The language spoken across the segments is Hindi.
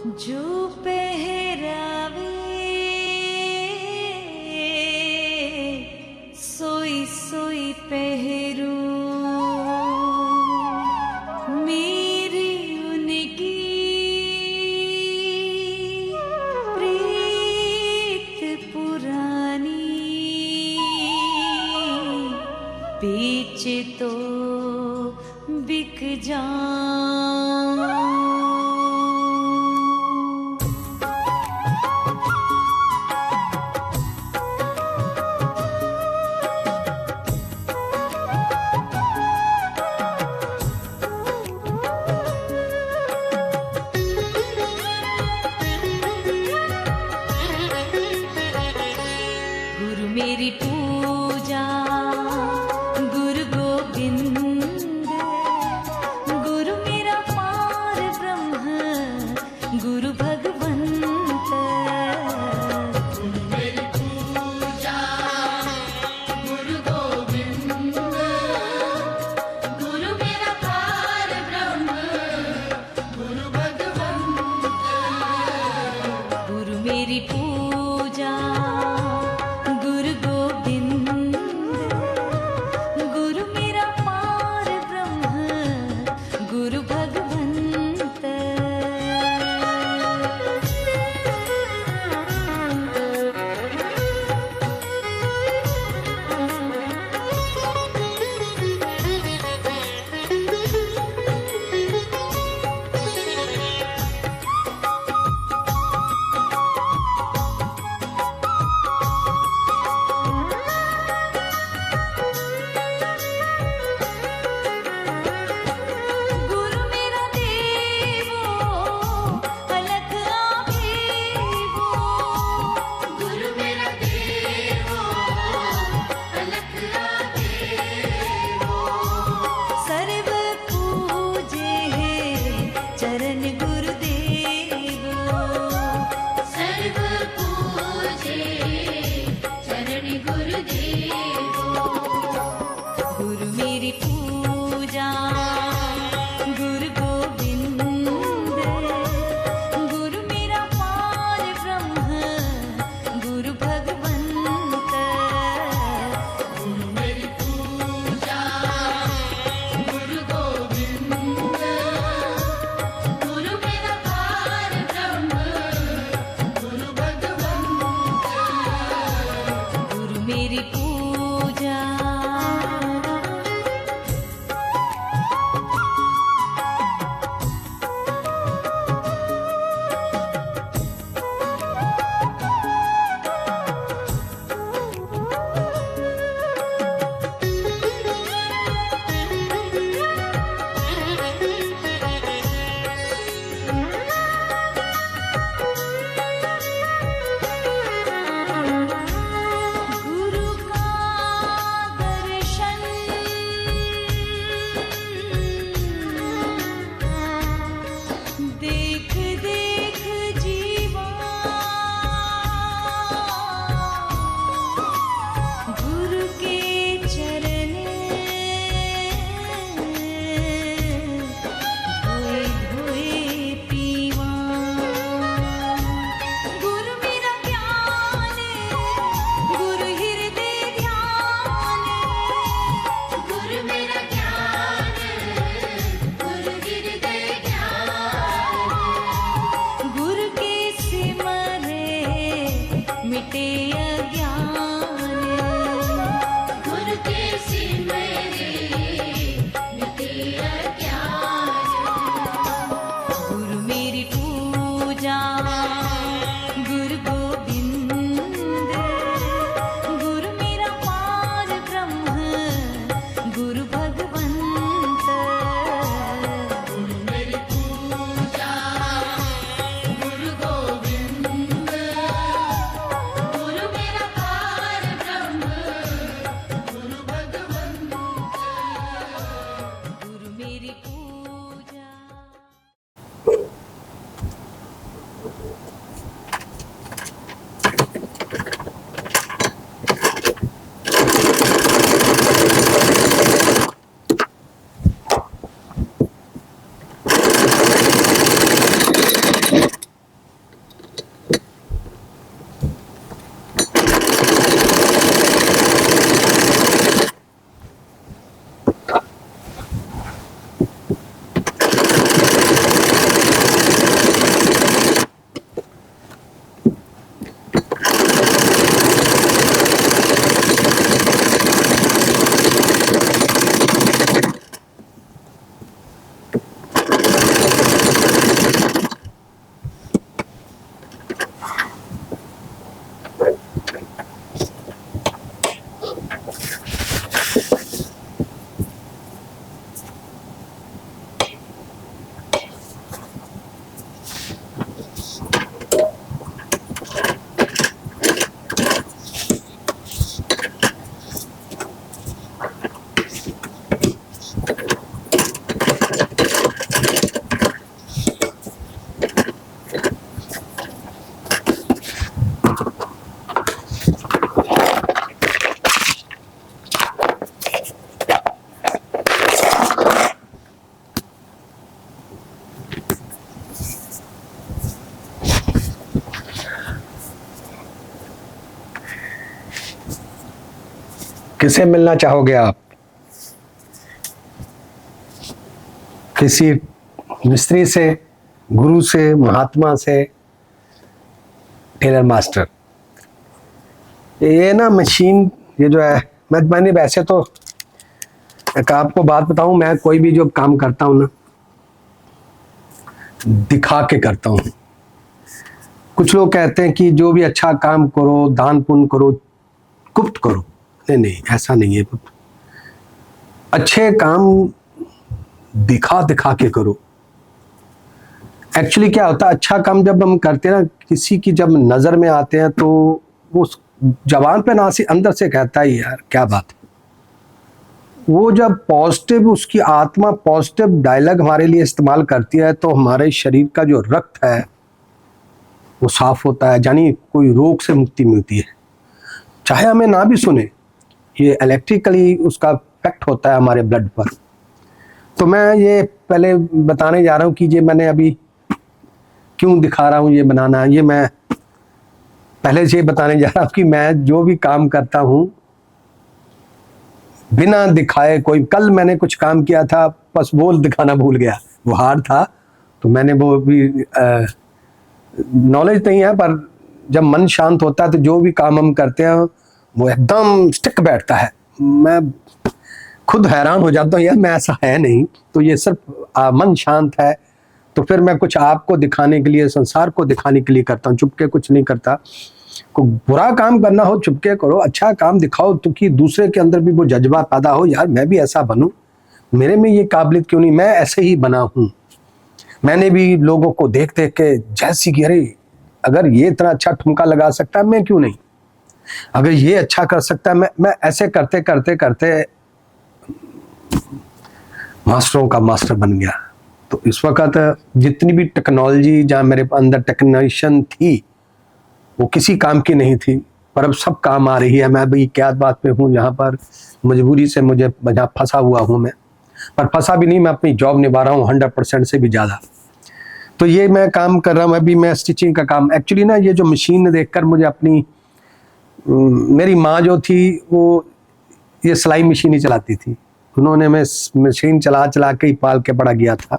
जो पहरावे सोई सोई पहरूं, मेरी उनकी प्रीत पुरानी, बीच तो बिक जाऊं। गुरु मेरी पूजा गुरु गोविंद, गुरु मेरा पार ब्रह्म गुरु भगवंत। गुरु मेरी पूजा गुरु गोविंद, गुरु मेरा पार ब्रह्म गुरु भगवंत। गुरु मेरी पूजा गुरु गोविंद, गुरु मेरा पार ब्रह्म गुरु भगवंत। गुरु मेरा देवो अलग आवेवो, गुरु मेरा देवो अलख आवेवो। सर्व पूजे चरण गुरुदेवो। सर्व पूजे चरण गुरुदेवो। गुरु मेरी पूजा गुरु गोविंद, गुरु मेरा पार ब्रह्म गुरु भगवंत। गुरु मेरी पूजा गुरु गोविंद, गुरु मेरा पार ब्रह्म गुरु भगवंत। गुरु मेरी पूजा गुरु का दर्शन देख देख जीवा, गुरु के चरण धोए धोए पीवा। गुरु मेरा ज्ञान गुरु हृदय ध्यान, गुरु मेरा ज्ञान गुरु हृदय ज्ञान। गुरु के सिमरे मिटे अज्ञान। गुरु के सिमरे मिटे अज्ञान। गुरु मेरी पूजा गुरु गोविंद, गुरु मेरा पार ब्रह्म गुरु भगवंत। गुरु मेरी पूजा गुरु गोविंद, गुरु मेरा पार ब्रह्म गुरु भगवंत। गुरु मेरी पूजा किसे मिलना चाहोगे आप? किसी मिस्त्री से, गुरु से, महात्मा से, टेलर मास्टर? ये ना मशीन, ये जो है, मैंने वैसे तो एक आपको बात बताऊं, मैं कोई भी जो काम करता हूं ना, दिखा के करता हूं। कुछ लोग कहते हैं कि जो भी अच्छा काम करो, दान पुण्य करो, गुप्त करो। नहीं नहीं, ऐसा नहीं है। अच्छे काम दिखा दिखा के करो। एक्चुअली क्या होता है, अच्छा काम जब हम करते हैं ना, किसी की जब नजर में आते हैं तो वो जबान पे ना से अंदर से कहता है यार क्या बात है। वो जब पॉजिटिव, उसकी आत्मा पॉजिटिव डायलॉग हमारे लिए इस्तेमाल करती है तो हमारे शरीर का जो रक्त है वो साफ होता है, यानी कोई रोग से मुक्ति मिलती है। चाहे हमें ना भी सुने, ये इलेक्ट्रिकली उसका इफेक्ट होता है हमारे ब्लड पर। तो मैं ये पहले बताने जा रहा हूँ कि ये मैंने अभी क्यों दिखा रहा हूँ ये बनाना। ये मैं पहले से बताने जा रहा हूँ कि मैं जो भी काम करता हूँ बिना दिखाए, कोई कल मैंने कुछ काम किया था, बस वो दिखाना भूल गया, वो हार्ड था तो मैंने वो भी नॉलेज नहीं है, पर जब मन शांत होता है तो जो भी काम हम करते हैं वो एकदम स्टिक बैठता है। मैं खुद हैरान हो जाता हूँ यार, मैं ऐसा है नहीं। तो ये सिर्फ मन शांत है तो फिर मैं कुछ आपको दिखाने के लिए, संसार को दिखाने के लिए करता हूँ, चुपके कुछ नहीं करता। को बुरा काम करना हो चुपके करो, अच्छा काम दिखाओ तो कि दूसरे के अंदर भी वो जज्बा पैदा हो, यार मैं भी ऐसा बनूं, मेरे में ये काबिलियत क्यों नहीं, मैं ऐसे ही बना हूं। मैंने भी लोगों को देख देख के जैसी कि अरे अगर ये इतना अच्छा ठुमका लगा सकता है मैं क्यों नहीं, अगर ये अच्छा कर सकता है मैं ऐसे करते करते करते मास्टरों का मास्टर बन गया। तो इस वक्त जितनी भी टेक्नोलॉजी जहाँ मेरे अंदर टेक्नीशियन थी वो किसी काम की नहीं थी, पर अब सब काम आ रही है। मैं अभी क्या बात पे हूँ, यहाँ पर मजबूरी से मुझे जहाँ फंसा हुआ हूँ मैं, पर फंसा भी नहीं, मैं अपनी जॉब निभा रहा हूँ 100% से भी ज़्यादा। तो ये मैं काम कर रहा हूँ अभी, मैं स्टिचिंग का काम। एक्चुअली ना ये जो मशीन देखकर मुझे अपनी, मेरी माँ जो थी वो ये सिलाई मशीन ही चलाती थी, उन्होंने मैं मशीन चला चला के ही पाल के बड़ा गया था।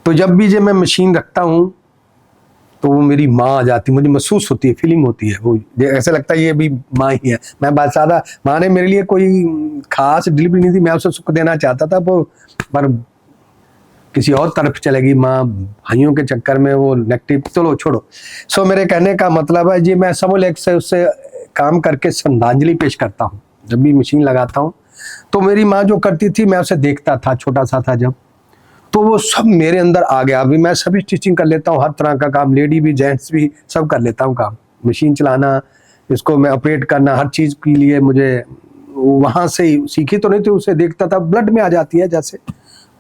तो जब भी मैं मशीन रखता हूँ तो वो मेरी माँ आ जाती, मुझे महसूस होती है, फीलिंग होती है, वो ऐसा लगता है ये भी माँ ही है। मैं बात ज़्यादा, माँ ने मेरे लिए कोई खास डिलीवरी नहीं थी, मैं उसे सुख देना चाहता था वो, पर किसी और तरफ चलेगी माँ, भाइयों के चक्कर में वो नेगेटिव। चलो छोड़ो। सो मेरे कहने का मतलब है जी, मैं समूल एक से उससे काम करके श्रद्धांजलि पेश करता हूँ। जब भी मशीन लगाता हूँ तो मेरी माँ जो करती थी मैं उसे देखता था, छोटा सा था जब, तो वो सब मेरे अंदर आ गया। अभी मैं सभी स्टिचिंग कर लेता हूँ, हर तरह का काम, लेडी भी जेंट्स भी सब कर लेता हूँ काम। मशीन चलाना, इसको मैं ऑपरेट करना, हर चीज़ के लिए मुझे वहाँ से ही सीखी तो नहीं थी, उसे देखता था, ब्लड में आ जाती है। जैसे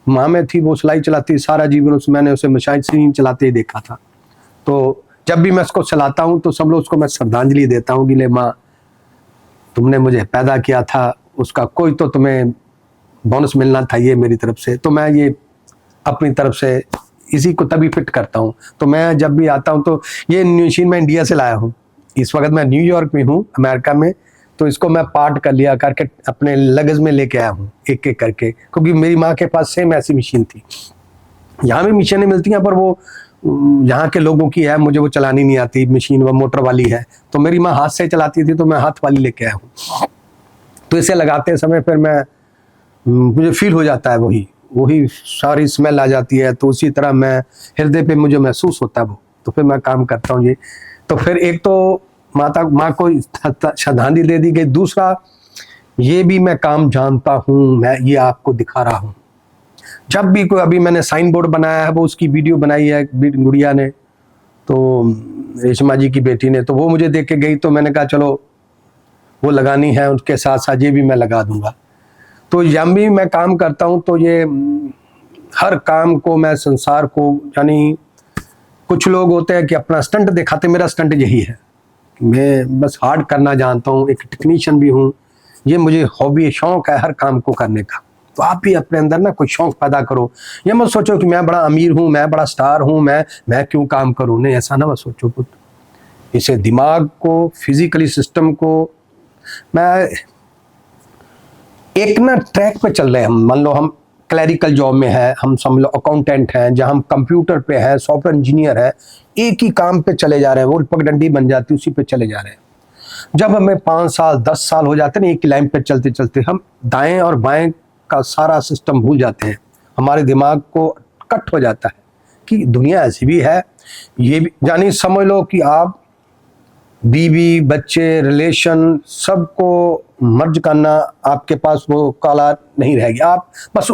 माँ में थी वो सिलाई चलाती, सारा जीवन उस मैंने उसे मशीन चलाते ही देखा था। तो जब भी मैं उसको चलाता हूँ तो सब लोग उसको मैं श्रद्धांजलि देता हूँ कि ले माँ तुमने मुझे पैदा किया था, उसका कोई तो तुम्हें बोनस मिलना था ये मेरी तरफ से। तो मैं ये अपनी तरफ से इसी को तभी फिट करता हूँ। तो मैं जब भी आता हूँ तो ये मशीन मैं इंडिया से लाया हूँ, इस वक्त मैं न्यूयॉर्क में हूँ अमेरिका में। तो इसको मैं पार्ट कर लिया करके अपने लगेज में लेके आया हूँ एक एक करके, क्योंकि मेरी माँ के पास सेम ऐसी मशीन थी। यहाँ भी मशीनें मिलती हैं पर वो यहाँ के लोगों की है, मुझे वो चलानी नहीं आती मशीन, वो मोटर वाली है। तो मेरी माँ हाथ से चलाती थी तो मैं हाथ वाली लेके आया हूँ। तो इसे लगाते समय फिर मैं, मुझे फील हो जाता है वही सारी स्मेल आ जाती है। तो उसी तरह मैं हृदय पे मुझे महसूस होता है वो, तो फिर मैं काम करता हूँ ये। तो फिर एक तो माँ को श्रद्धांजलि दे दी गई, दूसरा ये भी मैं काम जानता हूँ, मैं ये आपको दिखा रहा हूँ। जब भी कोई, अभी मैंने साइन बोर्ड बनाया है, वो उसकी वीडियो बनाई है गुड़िया ने, तो रेशमा जी की बेटी ने, तो वो मुझे देख के गई, तो मैंने कहा चलो वो लगानी है, उसके साथ साथ ये भी मैं लगा दूंगा। तो जब भी मैं काम करता हूँ तो ये हर काम को मैं संसार को, यानी कुछ लोग होते हैं कि अपना स्टंट दिखाते, मेरा स्टंट यही है, मैं बस हार्ड करना जानता हूँ, एक टेक्नीशियन भी हूँ। ये मुझे हॉबी, शौक है हर काम को करने का। तो आप भी अपने अंदर ना कोई शौक पैदा करो। ये मत सोचो कि मैं बड़ा अमीर हूँ, मैं बड़ा स्टार हूँ, मैं क्यों काम करूँ, नहीं, ऐसा ना मत सोचो पुत्र। इसे दिमाग को, फिजिकली सिस्टम को, मैं एक ना ट्रैक पे चल रहे हैं हम। मान लो हम क्लैरिकल जॉब में है, हम समझ लो अकाउंटेंट हैं, जहां हम कंप्यूटर पे हैं, सॉफ्टवेयर इंजीनियर है, एक ही काम पे चले जा रहे हैं, वो पगडंडी बन जाती है, उसी पे चले जा रहे हैं। जब हमें 5 साल 10 साल हो जाते हैं एक लाइन पे चलते चलते, हम दाएं और बाएं का सारा सिस्टम भूल जाते हैं। हमारे दिमाग को कट हो जाता है कि दुनिया ऐसी भी है, ये भी जानी समझ लो कि आप बीवी बच्चे रिलेशन सबको मर्ज करना, आपके पास वो काला नहीं रहेगी। आप बस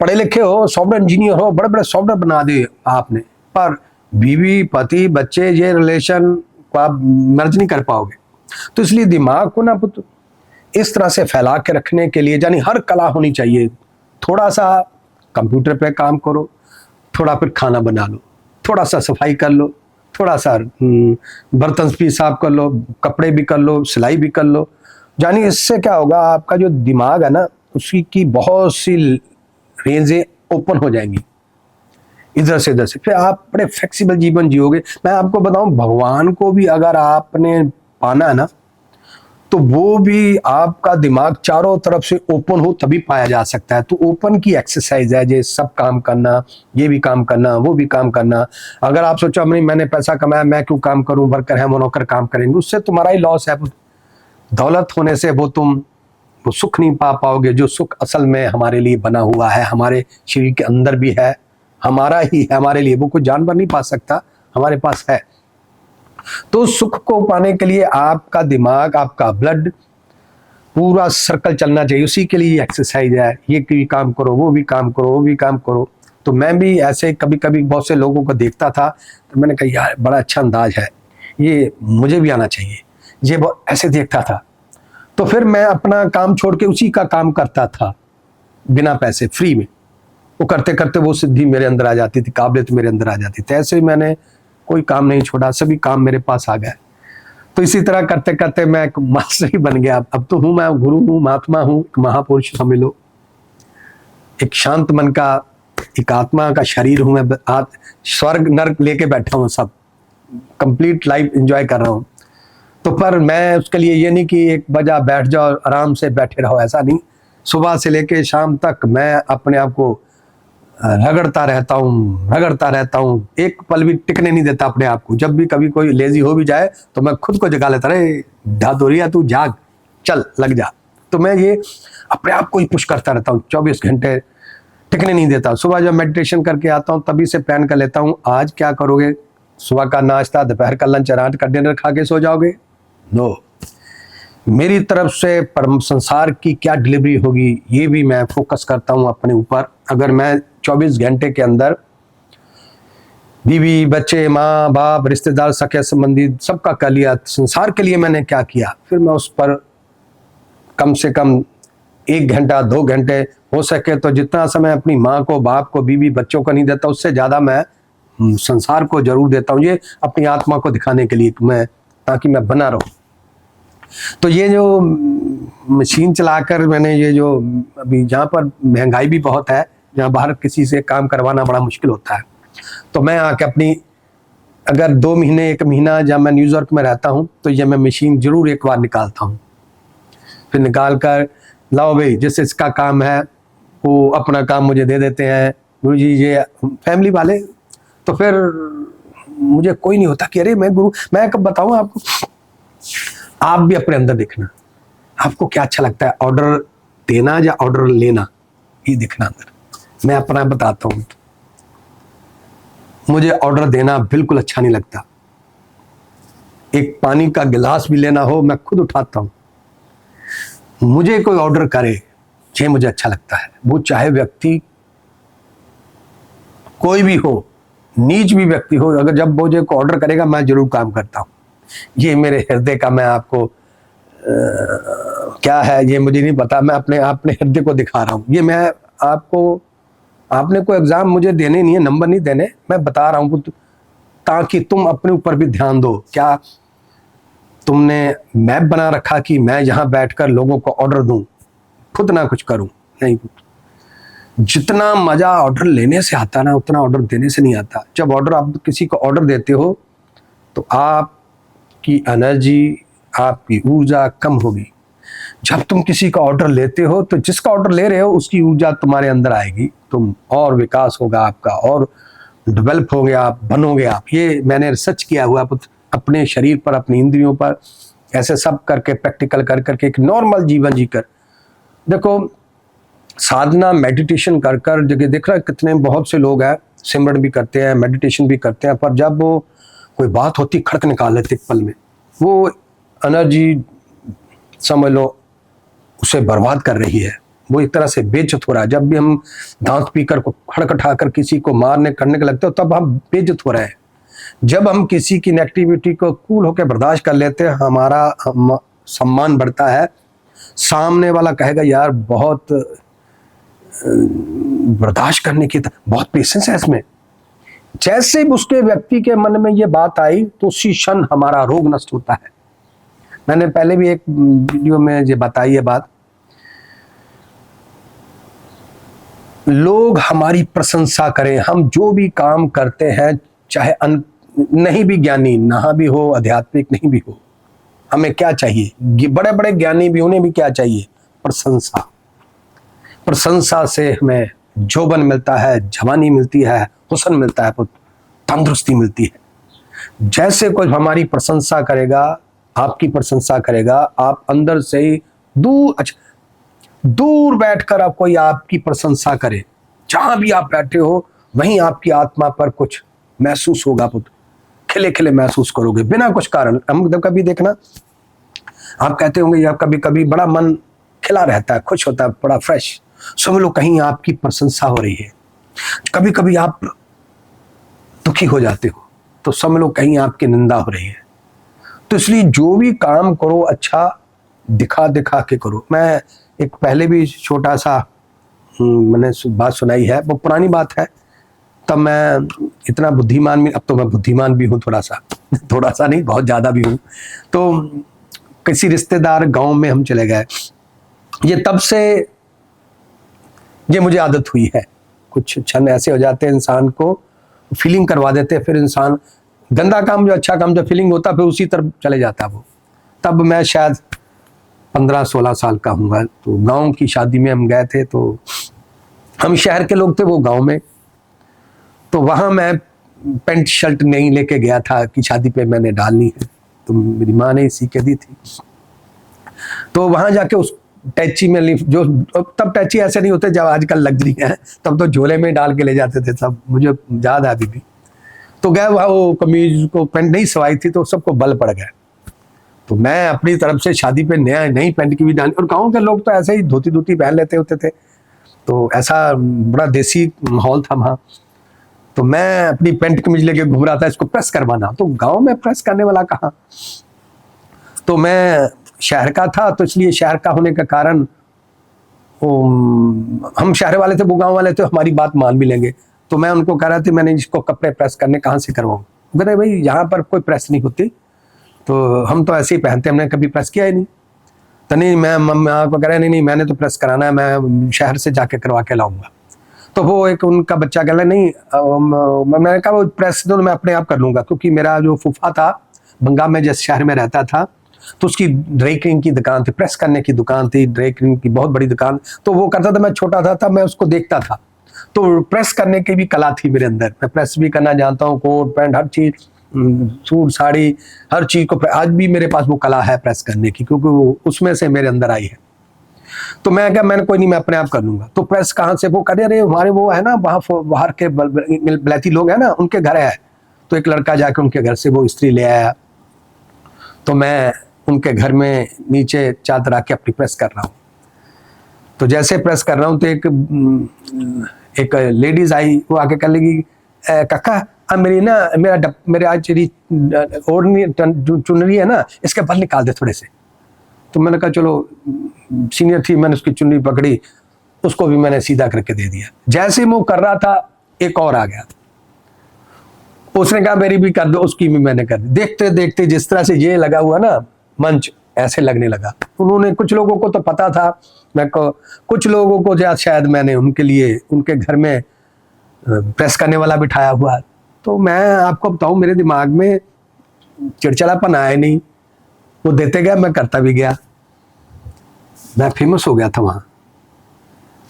पढ़े लिखे हो, सॉफ्टवेयर इंजीनियर हो, बड़े बड़े सॉफ्टवेयर बना दिए आपने, पर बीवी पति बच्चे ये रिलेशन को आप मर्ज नहीं कर पाओगे। तो इसलिए दिमाग को ना पुत्र इस तरह से फैला के रखने के लिए यानी हर कला होनी चाहिए। थोड़ा सा कंप्यूटर पे काम करो, थोड़ा फिर खाना बना लो, थोड़ा सा सफाई कर लो, थोड़ा सा बर्तन भी साफ कर लो, कपड़े भी कर लो, सिलाई भी कर लो। यानी इससे क्या होगा, आपका जो दिमाग है ना उसकी की बहुत सी रेंजें ओपन हो जाएंगी इधर से उधर से, फिर आप बड़े फ्लेक्सिबल जीवन जियोगे। मैं आपको बताऊं, भगवान को भी अगर आपने पाना है ना, तो वो भी आपका दिमाग चारों तरफ से ओपन हो तभी पाया जा सकता है। तो ओपन की एक्सरसाइज है ये सब काम करना, ये भी काम करना, वो भी काम करना। अगर आप सोचो मैंने पैसा कमाया, मैं क्यों काम करूं, वर्कर है वो नौकर काम करेंगे, उससे तुम्हारा ही लॉस है। दौलत होने से वो सुख नहीं पा पाओगे, जो सुख असल में हमारे लिए बना हुआ है, हमारे शरीर के अंदर भी है, हमारा ही है हमारे लिए, वो कोई जानवर नहीं पा सकता, हमारे पास है। तो सुख को पाने के लिए आपका दिमाग, आपका ब्लड पूरा सर्कल चलना चाहिए, उसी के लिए एक्सरसाइज है। ये भी काम करो, वो भी काम करो, वो भी काम करो। तो मैं भी ऐसे कभी कभी बहुत से लोगों को देखता था, तो मैंने कहा यार बड़ा अच्छा अंदाज है, ये मुझे भी आना चाहिए, ये ऐसे देखता था। तो फिर मैं अपना काम छोड़ के उसी का काम करता था बिना पैसे, फ्री में। वो करते करते वो सिद्धि मेरे अंदर आ जाती थी, काबिलियत मेरे अंदर आ जाती थी। ऐसे ही मैंने कोई काम नहीं छोड़ा, सभी काम मेरे पास आ गए। तो इसी तरह करते करते मैं एक मास्टर ही बन गया। अब तो हूँ, मैं गुरु हूँ, महात्मा हूँ, एक महापुरुष समझ लो, एक शांत मन का, एक आत्मा का शरीर हूँ मैं। स्वर्ग नर्क लेके बैठा हूँ, सब कंप्लीट लाइफ एंजॉय कर रहा हूँ। तो पर मैं उसके लिए ये नहीं कि एक बजा बैठ जाओ आराम से बैठे रहो, ऐसा नहीं। सुबह से लेके शाम तक मैं अपने आप को रगड़ता रहता हूँ, एक पल भी टिकने नहीं देता अपने आप को। जब भी कभी कोई लेजी हो भी जाए तो मैं खुद को जगा लेता, अरे धातुरिया तू जाग, चल लग जा। तो मैं ये अपने आप को ही पुश करता रहता हूँ, 24 घंटे टिकने नहीं देता। सुबह जब मेडिटेशन करके आता हूँ तभी से प्लान कर लेता हूँ, आज क्या करोगे, सुबह का नाश्ता, दोपहर का लंच, रात का डिनर खा के सो जाओगे? नो, मेरी तरफ से परम संसार की क्या डिलीवरी होगी ये भी मैं फोकस करता हूँ अपने ऊपर। अगर मैं 24 घंटे के अंदर बीवी बच्चे माँ बाप रिश्तेदार सखे संबंधी सबका कर लिया, संसार के लिए मैंने क्या किया, फिर मैं उस पर कम से कम 1 घंटा 2 घंटे हो सके तो जितना समय अपनी माँ को बाप को बीवी बच्चों को नहीं देता, उससे ज़्यादा मैं संसार को जरूर देता हूँ, ये अपनी आत्मा को दिखाने के लिए मैं, ताकि मैं बना रहूँ। तो ये जो मशीन चलाकर मैंने ये जो अभी जहाँ पर महंगाई भी बहुत है, जहाँ बाहर किसी से काम करवाना बड़ा मुश्किल होता है, तो मैं आके अपनी अगर 2 महीने 1 महीना जब मैं न्यूयॉर्क में रहता हूँ तो ये मैं मशीन जरूर एक बार निकालता हूँ। फिर निकाल कर लाओ भाई, जिस इसका काम है वो अपना काम मुझे दे देते हैं, गुरु जी ये फैमिली वाले। तो फिर मुझे कोई नहीं होता कि अरे मैं गुरु, मैं कब बताऊँ आपको। आप भी अपने अंदर देखना, आपको क्या अच्छा लगता है, ऑर्डर देना या ऑर्डर लेना, ये दिखना अंदर। मैं अपना बताता हूँ, मुझे ऑर्डर देना बिल्कुल अच्छा नहीं लगता। एक पानी का गिलास भी लेना हो मैं खुद उठाता हूँ। मुझे कोई ऑर्डर करे ये मुझे अच्छा लगता है, वो चाहे व्यक्ति कोई भी हो, नीच भी व्यक्ति हो, अगर जब मुझे को ऑर्डर करेगा मैं जरूर काम करता हूँ। ये मेरे हृदय का, मैं आपको क्या है ये मुझे नहीं पता, मैं अपने हृदय को दिखा रहा हूँ। ये मैं आपको, आपने कोई एग्जाम मुझे देने नहीं है, नंबर नहीं देने, मैं बता रहा हूँ ताकि तुम अपने ऊपर भी ध्यान दो। क्या तुमने मैप बना रखा कि मैं यहाँ बैठकर लोगों को ऑर्डर दूं, खुद ना कुछ करूं? नहीं। जितना मजा ऑर्डर लेने से आता ना, उतना ऑर्डर देने से नहीं आता। जब ऑर्डर आप किसी को ऑर्डर देते हो तो आपकी एनर्जी, आपकी ऊर्जा कम होगी। जब तुम किसी का ऑर्डर लेते हो तो जिसका ऑर्डर ले रहे हो उसकी ऊर्जा तुम्हारे अंदर आएगी, तुम और विकास होगा आपका, और डेवलप होगे आप, बनोगे आप। ये मैंने रिसर्च किया हुआ अपने शरीर पर, अपनी इंद्रियों पर, ऐसे सब करके प्रैक्टिकल कर करके एक नॉर्मल जीवन जीकर। देखो साधना मेडिटेशन कर कर जगह देख रहा है कितने बहुत से लोग हैं, सिमरन भी करते हैं, मेडिटेशन भी करते हैं, पर जब वो कोई बात होती खड़क निकाल लेते एक पल में, वो एनर्जी समझ लो उसे बर्बाद कर रही है, वो एक तरह से बेइज्जत हो रहा है। जब भी हम दांत पीकर को खड़खटा कर किसी को मारने करने के लगते हो तब हम बेइज्जत हो रहे हैं। जब हम किसी की नेगेटिविटी को कूल होकर बर्दाश्त कर लेते हैं, हमारा सम्मान बढ़ता है, सामने वाला कहेगा यार बहुत बर्दाश्त करने की बहुत पेशेंस है इसमें। जैसे उसके व्यक्ति के मन में ये बात आई तो उसी क्षण हमारा रोग नष्ट होता है। मैंने पहले भी एक वीडियो में ये बताई है बात, लोग हमारी प्रशंसा करें, हम जो भी काम करते हैं, चाहे नहीं भी ज्ञानी ना भी हो, आध्यात्मिक नहीं भी हो, हमें क्या चाहिए, बड़े बड़े ज्ञानी भी, उन्हें भी क्या चाहिए, प्रशंसा। प्रशंसा से हमें जोबन मिलता है, जवानी मिलती है, हुस्न मिलता है, तंदुरुस्ती मिलती है। जैसे कोई हमारी प्रशंसा करेगा, आपकी प्रशंसा करेगा, आप अंदर से ही दूर बैठकर आप कोई आपकी प्रशंसा करे, जहां भी आप बैठे हो वहीं आपकी आत्मा पर कुछ महसूस होगा, खिले खिले महसूस करोगे बिना कुछ कारण। हम कभी देखना, आप कहते होंगे या कभी कभी बड़ा मन खिला रहता है, खुश होता है, बड़ा फ्रेश, समझ लो कहीं आपकी प्रशंसा हो रही है। कभी कभी आप दुखी हो जाते हो तो समझ लो कहीं आपकी निंदा हो रही है। तो इसलिए जो भी काम करो अच्छा दिखा दिखा के करो। मैं एक पहले भी छोटा सा मैंने बात सुनाई है, वो पुरानी बात है, तब मैं इतना बुद्धिमान भी, अब तो मैं बुद्धिमान भी हूँ थोड़ा सा नहीं, बहुत ज़्यादा भी हूँ। तो किसी रिश्तेदार गांव में हम चले गए, ये तब से ये मुझे आदत हुई है, कुछ क्षण ऐसे हो जाते हैं इंसान को फीलिंग करवा देते हैं, फिर इंसान गंदा काम जो अच्छा काम जो फीलिंग होता है फिर उसी तरफ चले जाता है वो। तब मैं शायद 15-16 साल का हूँगा, तो गांव की शादी में हम गए थे, तो हम शहर के लोग थे, वो गांव में, तो वहाँ मैं पैंट शर्ट नहीं लेके गया था कि शादी पे मैंने डालनी है, तो मेरी माँ ने सी के दी थी। तो वहाँ जाके उस टैची में जो तब टैची ऐसे नहीं होते जब आजकल लग्जरी है, तब तो झोले में डाल के ले जाते थे सब, मुझे याद है अभी भी। तो गए वहाँ, वो कमीज को पैंट नहीं सवाई थी तो सबको बल पड़ गया। तो मैं अपनी तरफ से शादी पे नई पैंट की भी डाली, और गाँव के लोग तो ऐसे ही धोती पहन लेते होते थे, तो ऐसा बड़ा देसी माहौल था वहाँ। तो मैं अपनी पैंट कमीज लेके घूम रहा था, इसको प्रेस करवाना, तो गाँव में प्रेस करने वाला कहाँ। तो मैं शहर का था, तो इसलिए शहर का होने का कारण हम शहर वाले थे, वो गाँव वाले थे, हमारी बात मान भी लेंगे। तो मैं उनको कह रहा था मैंने इसको कपड़े प्रेस करने कहाँ से करवाऊँ, बोले भाई यहाँ पर कोई प्रेस नहीं होती, तो हम तो ऐसे ही पहनते, हमने कभी प्रेस किया ही नहीं। तो नहीं, मैं आपको कह रहा नहीं मैंने तो प्रेस कराना है, मैं शहर से जाके करवा के लाऊंगा। तो वो एक उनका बच्चा कह रहा नहीं, मैंने कहा वो प्रेस दो मैं अपने आप कर लूँगा, क्योंकि मेरा जो फूफा था बंगाल में जिस शहर में रहता था, तो उसकी ड्राई क्लीन की दुकान थी, प्रेस करने की दुकान थी, ड्राई क्लीन की बहुत बड़ी दुकान। तो वो करता था, मैं छोटा था तब मैं उसको देखता था, तो प्रेस करने की भी कला थी मेरे अंदर, मैं प्रेस भी करना जानता हूँ, कोट पैंट हर चीज़, सूट साड़ी हर चीज़ को आज भी मेरे पास वो कला है प्रेस करने की, क्योंकि वो उसमें से मेरे अंदर आई है। तो मैं क्या, मैंने कोई नहीं, मैं अपने आप कर लूँगा। तो प्रेस कहाँ से, वो करे अरे हमारे वो है ना वहाँ बाहर के बलैती लोग हैं ना, उनके घर है, तो एक लड़का जाके उनके घर से वो इस्त्री ले आया। तो मैं उनके घर में नीचे चादर आके अपनी प्रेस कर रहा हूँ। तो जैसे प्रेस कर रहा हूँ तो एक लेडीज आई, वो आके कह लगी काका अब मेरे आज ओढ़नी चुनरी है ना, इसके बल निकाल दे थोड़े से। तो मैंने कहा चलो, सीनियर थी, मैंने उसकी चुनरी पकड़ी, उसको भी मैंने सीधा करके दे दिया। जैसे वो कर रहा था एक और आ गया, उसने कहा मेरी भी कर दो, उसकी भी मैंने कर दी। देखते देखते जिस तरह से ये लगा हुआ ना मंच, ऐसे लगने लगा। उन्होंने, कुछ लोगों को तो पता था, कुछ लोगों को शायद मैंने उनके लिए उनके घर में प्रेस करने वाला बिठाया हुआ। तो मैं आपको बताऊं, मेरे दिमाग में चिड़चिड़ापन आया नहीं, वो देते गया, मैं करता भी गया। मैं फेमस हो गया था वहां,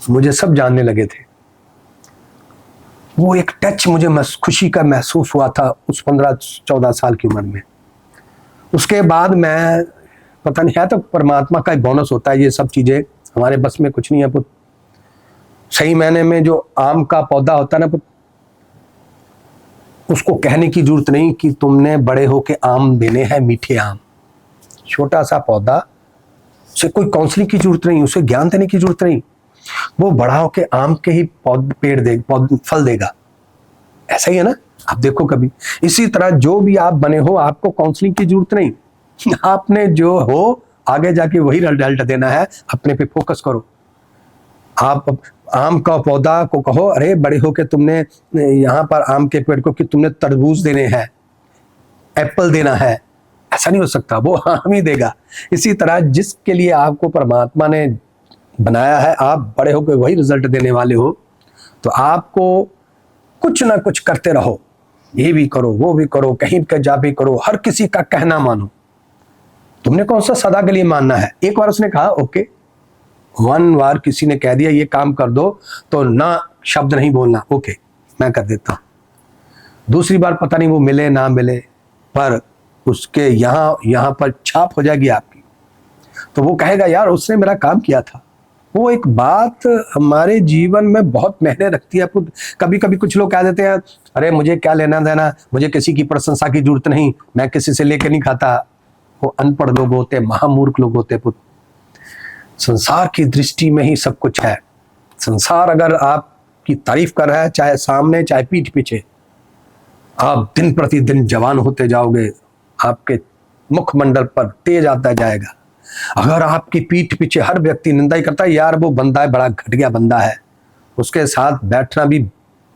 मुझे सब जानने लगे थे। वो एक टच मुझे खुशी का महसूस हुआ था उस 15-14 साल की उम्र में। उसके बाद मैं पता नहीं है, तो परमात्मा का एक बोनस होता है, ये सब चीजें हमारे बस में कुछ नहीं है पुत्र। सही मायने में जो आम का पौधा होता है ना पुत्र, उसको कहने की जरूरत नहीं कि तुमने बड़े होके आम देने हैं, मीठे आम। छोटा सा पौधा, उसे कोई काउंसलिंग की जरूरत नहीं, उसे ज्ञान देने की जरूरत नहीं, वो बड़ा होके आम के ही पेड़ दे फल देगा। ऐसा ही है ना, आप देखो कभी। इसी तरह जो भी आप बने हो, आपको काउंसलिंग की जरूरत नहीं, आपने जो हो आगे जाके वही रिजल्ट देना है। अपने पे फोकस करो। आप आम का पौधा को कहो, अरे बड़े होके तुमने यहाँ पर आम के पेड़ को कि तुमने तरबूज देने हैं, एप्पल देना है। ऐसा नहीं हो सकता, वो आम ही देगा। इसी तरह जिसके लिए आपको परमात्मा ने बनाया है, आप बड़े होकर वही रिजल्ट देने वाले हो। तो आपको कुछ ना कुछ करते रहो, ये भी करो, वो भी करो, कहीं का जा भी करो, हर किसी का कहना मानो। तुमने कौन सा सदा के लिए मानना है? एक बार उसने कहा ओके, वन बार किसी ने कह दिया ये काम कर दो, तो ना शब्द नहीं बोलना, ओके मैं कर देता हूं। दूसरी बार पता नहीं वो मिले ना मिले, पर उसके यहाँ पर छाप हो जाएगी आपकी, तो वो कहेगा यार उसने मेरा काम किया था। वो एक बात हमारे जीवन में बहुत मायने रखती है। कभी कभी कुछ लोग कह देते हैं, अरे मुझे क्या लेना देना, मुझे किसी की प्रशंसा की जरूरत नहीं, मैं किसी से लेकर नहीं खाता। वो अनपढ़ लोग होते, महामूर्ख लोग होते। पुत्र, संसार की दृष्टि में ही सब कुछ है। संसार अगर आपकी तारीफ कर रहा है, चाहे सामने चाहे पीठ पीछे, आप दिन प्रतिदिन जवान होते जाओगे, आपके मुखमंडल पर तेज आता जाएगा। अगर आपकी पीठ पीछे हर व्यक्ति निंदा ही करता है, यार वो बंदा है, बड़ा घटिया बंदा है, उसके साथ बैठना भी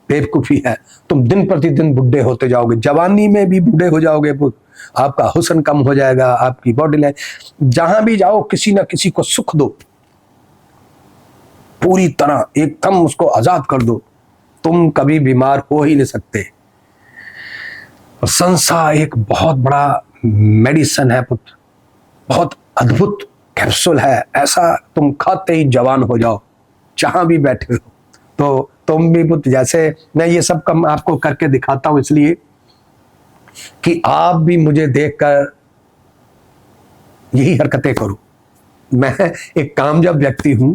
बेवकूफी है, तुम दिन प्रतिदिन बुढ़े होते जाओगे, जवानी में भी बूढ़े हो जाओगे। आपका हुस्न कम हो जाएगा, आपकी बॉडी लाइन। जहां भी जाओ किसी ना किसी को सुख दो, पूरी तरह एकदम उसको आजाद कर दो, तुम कभी बीमार हो ही नहीं सकते। और संसार एक बहुत बड़ा मेडिसिन है पुत्र, बहुत अद्भुत कैप्सूल है। ऐसा तुम खाते ही जवान हो जाओ, जहां भी बैठे हो। तो तुम भी पुत्र, जैसे मैं ये सब काम आपको करके दिखाता हूं इसलिए कि आप भी मुझे देखकर यही हरकतें करो। मैं एक कामयाब व्यक्ति हूं,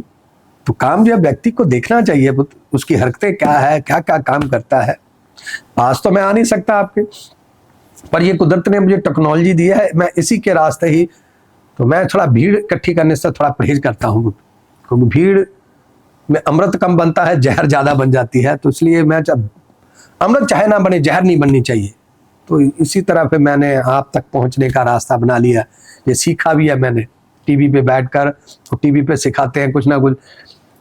तो कामयाब व्यक्ति को देखना चाहिए पुत्र, उसकी हरकतें क्या है, क्या क्या काम करता है। पास तो मैं आ नहीं सकता आपके, पर ये कुदरत ने मुझे टेक्नोलॉजी दी है, मैं इसी के रास्ते ही। तो मैं थोड़ा भीड़ इकट्ठी करने से थोड़ा परहेज करता हूँ, क्योंकि भीड़ में अमृत कम बनता है, जहर ज्यादा बन जाती है। तो इसलिए मैं अमृत चाहे ना बने, जहर नहीं बननी चाहिए। तो इसी तरह पे मैंने आप तक पहुंचने का रास्ता बना लिया। ये सीखा भी है मैंने, टीवी पे बैठकर, तो टीवी पे सिखाते हैं कुछ ना कुछ,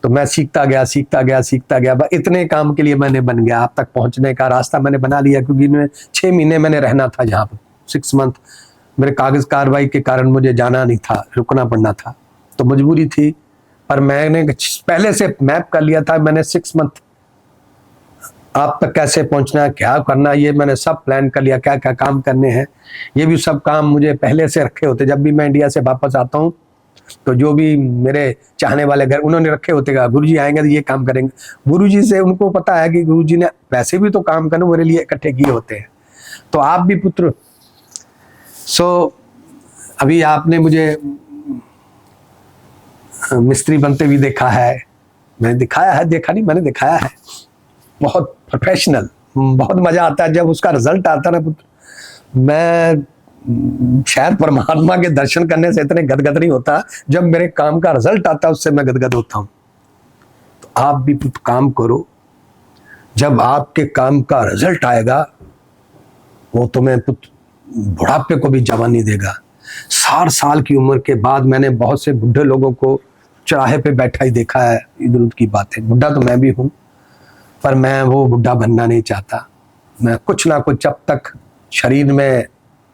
तो मैं सीखता गया। बस इतने काम के लिए मैंने बन गया, आप तक पहुंचने का रास्ता मैंने बना लिया। क्योंकि 6 महीने मैंने रहना था जहाँ पर, 6 मंथ मेरे कागज कार्रवाई के कारण मुझे जाना नहीं था, रुकना पड़ना था, तो मजबूरी थी। पर मैंने पहले से मैप कर लिया था, मैंने 6 मंथ आप तक कैसे पहुंचना, क्या करना, ये मैंने सब प्लान कर लिया, क्या क्या काम करने हैं। ये भी सब काम मुझे पहले से रखे होते। जब भी मैं इंडिया से वापस आता हूँ, तो जो भी मेरे चाहने वाले घर, उन्होंने रखे होते, गुरुजी आएंगे तो ये काम करेंगे। गुरुजी से उनको पता है कि गुरुजी ने वैसे भी तो काम करने मेरे लिए इकट्ठे किए होते हैं। तो आप भी पुत्र, अभी आपने मुझे मिस्त्री बनते भी देखा है, मैंने दिखाया है, देखा नहीं मैंने दिखाया है। बहुत प्रोफेशनल, बहुत मजा आता है जब उसका रिजल्ट आता है ना पुत्र। मैं शायद परमात्मा के दर्शन करने से इतने गदगद नहीं होता, जब मेरे काम का रिजल्ट आता है उससे मैं गदगद होता हूं। तो आप भी पुत्र काम करो, जब आपके काम का रिजल्ट आएगा वो तुम्हें पुत्र बुढ़ापे को भी जवानी देगा। 60 साल की उम्र के बाद मैंने बहुत से बुढ़े लोगों को चौराहे पे बैठा ही देखा है। इधर उधर की बात है, बुढ़ा तो मैं भी हूं, पर मैं वो बुढ़ा बनना नहीं चाहता। मैं कुछ ना कुछ, जब तक शरीर में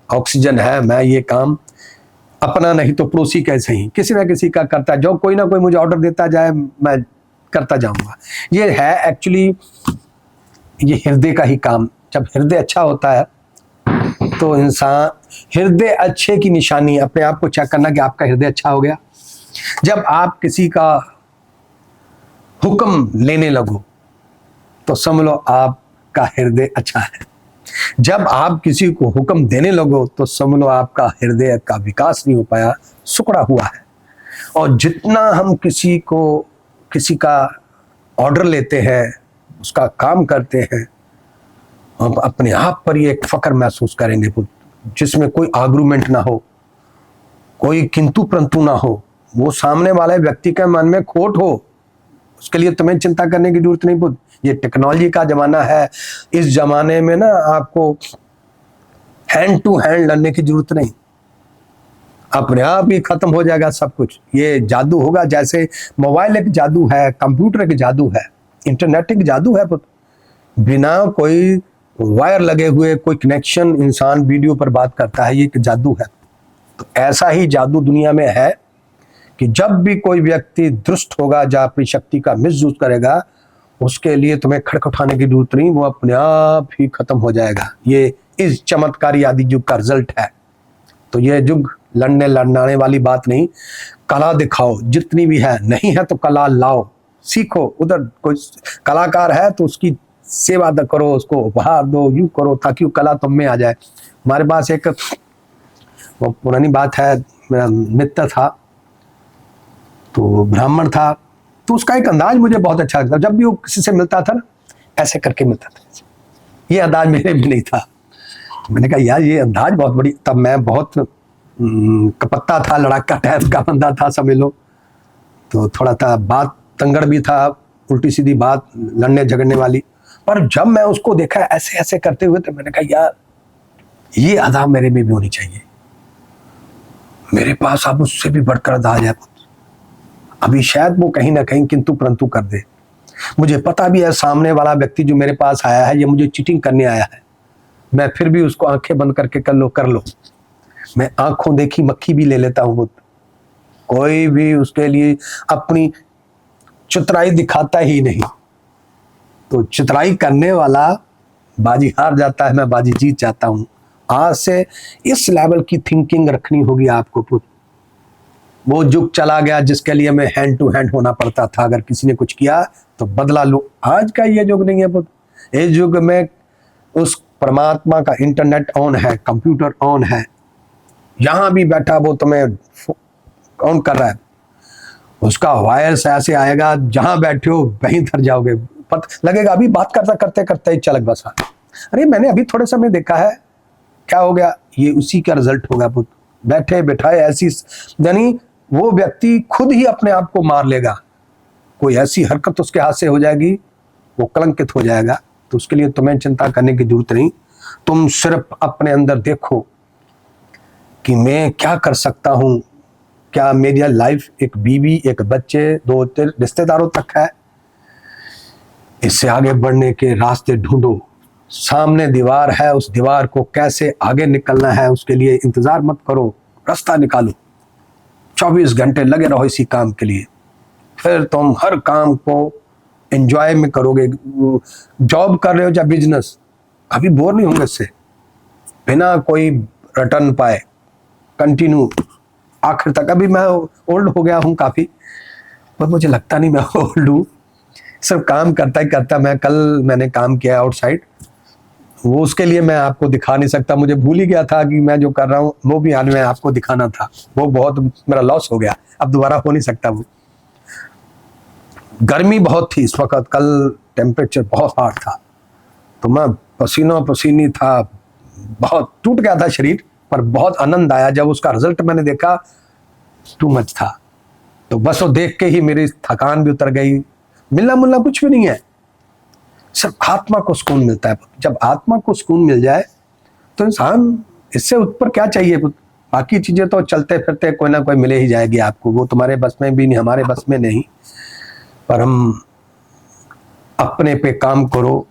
ऑक्सीजन है, मैं ये काम अपना नहीं तो पड़ोसी कैसे ही किसी ना किसी का करता, जो कोई ना कोई मुझे ऑर्डर देता जाए मैं करता जाऊंगा। ये है एक्चुअली ये हृदय का ही काम। जब हृदय अच्छा होता है तो इंसान, हृदय अच्छे की निशानी अपने आप को चेक करना कि आपका हृदय अच्छा हो गया। जब आप किसी का हुक्म लेने लगो तो समझ लो आपका हृदय अच्छा है। जब आप किसी को हुक्म देने लगो तो समझ लो आपका हृदय का विकास नहीं हो पाया, सुकड़ा हुआ है। और जितना हम किसी का ऑर्डर लेते हैं, उसका काम करते हैं, हम अपने आप पर ही एक फक्र महसूस करेंगे जिसमें कोई आर्गुमेंट ना हो, कोई किंतु परंतु ना हो, वो सामने वाले व्यक्ति के मन में खोट हो, उसके लिए तुम्हें चिंता करने की जरूरत नहीं। ये टेक्नोलॉजी का जमाना है, इस जमाने में ना आपको हैंड टू हैंड लड़ने की जरूरत नहीं, अपने आप ही खत्म हो जाएगा सब कुछ। ये जादू होगा, जैसे मोबाइल एक जादू है, कंप्यूटर एक जादू है, इंटरनेट एक जादू है। बिना कोई वायर लगे हुए कोई कनेक्शन इंसान वीडियो पर बात करता है, ये एक जादू है। तो ऐसा ही जादू दुनिया में है कि जब भी कोई व्यक्ति दुष्ट होगा, जब अपनी शक्ति का मिसयूज करेगा, उसके लिए तुम्हें खड़खड़ाने की जरूरत नहीं, वो अपने आप ही खत्म हो जाएगा। ये इस चमत्कारी आदि युग का रिजल्ट है। तो ये युग लड़ने वाली बात नहीं, कला दिखाओ जितनी भी है, नहीं है तो कला लाओ, सीखो। उधर कोई कलाकार है तो उसकी सेवा करो, उसको उपहार दो, यूं करो ताकि वो कला तुम में आ जाए। हमारे पास एक वो पुरानी बात है, मेरा मित्र था तो ब्राह्मण था, तो उसका एक अंदाज मुझे बहुत अच्छा लगता। जब भी वो किसी से मिलता था ना, ऐसे करके मिलता था। ये अंदाज मेरे भी नहीं था। मैंने कहा यार ये अंदाज बहुत बड़ी, तब मैं बहुत कपत्ता था, लड़ाका टाइप का बंदा था समझ लो, तो थोड़ा था बात तंगड़ भी था, उल्टी सीधी बात, लड़ने झगड़ने वाली। पर जब मैं उसको देखा ऐसे ऐसे करते हुए, तो मैंने कहा यार ये अदा मेरे में भी होनी चाहिए। मेरे पास अब उससे भी बढ़कर अंदाज है। अभी शायद वो कहीं ना कहीं किंतु परंतु कर दे। मुझे पता भी है सामने वाला व्यक्ति जो मेरे पास आया है, ये मुझे चीटिंग करने आया है। मैं फिर भी उसको आंखें बंद करके कर लो। मैं आंखों देखी मक्खी भी ले लेता हूँ। कोई भी उसके लिए अपनी चतुराई दिखाता ही नहीं। तो चतुराई करने वाला बाजी हार जाता है, मैं बाजी जीत जाता हूँ। आज से इस लेवल की थिंकिंग रखनी होगी आपको। वो युग चला गया जिसके लिए मैं हैंड टू हैंड होना पड़ता था, अगर किसी ने कुछ किया तो बदला लो। आज का ये युग नहीं है। इस युग में उस परमात्मा का इंटरनेट ऑन है, कंप्यूटर ऑन है, यहां भी बैठा वो तुम्हें ऑन कर रहा है। उसका वायरस ऐसे आएगा, जहां बैठे हो वहीं धर जाओगे, पता लगेगा अभी बात करते करते ही चलक बसा। अरे मैंने अभी थोड़े समय देखा है, क्या हो गया, ये उसी का रिजल्ट होगा। बैठे बैठाए ऐसी, यानी वो व्यक्ति खुद ही अपने आप को मार लेगा। कोई ऐसी हरकत उसके हाथ से हो जाएगी, वो कलंकित हो जाएगा। तो उसके लिए तुम्हें चिंता करने की जरूरत नहीं। तुम सिर्फ अपने अंदर देखो कि मैं क्या कर सकता हूं, क्या मेरी लाइफ एक बीवी, एक बच्चे, 2-3 रिश्तेदारों तक है। इससे आगे बढ़ने के रास्ते ढूंढो। सामने दीवार है, उस दीवार को कैसे आगे निकलना है, उसके लिए इंतजार मत करो, रास्ता निकालो। 24 घंटे लगे रहो इसी काम के लिए, फिर तुम हर काम को एंजॉय में करोगे। जॉब कर रहे हो या बिजनेस, अभी बोर नहीं होंगे इससे, बिना कोई रिटर्न पाए कंटिन्यू आखिर तक। अभी मैं ओल्ड हो गया हूँ काफ़ी, पर मुझे लगता नहीं मैं ओल्ड हूँ। सिर्फ काम करता ही करता। मैंने काम किया आउटसाइड, वो उसके लिए मैं आपको दिखा नहीं सकता। मुझे भूल ही गया था कि मैं जो कर रहा हूँ वो भी आज मैं आपको दिखाना था। वो बहुत मेरा लॉस हो गया, अब दोबारा हो नहीं सकता। वो गर्मी बहुत थी इस वक्त, कल टेम्परेचर बहुत हार्ड था, तो मैं पसीनो पसीनी था, बहुत टूट गया था शरीर। पर बहुत आनंद आया जब उसका रिजल्ट मैंने देखा, टू मच था। तो बस वो देख के ही मेरी थकान भी उतर गई। मिलना मुलना कुछ भी नहीं है, सिर्फ आत्मा को सुकून मिलता है। जब आत्मा को सुकून मिल जाए तो इंसान, इससे ऊपर क्या चाहिए। बाकी चीजें तो चलते फिरते कोई ना कोई मिले ही जाएगी आपको, वो तुम्हारे बस में भी नहीं, हमारे बस में नहीं। पर हम अपने पे काम करो,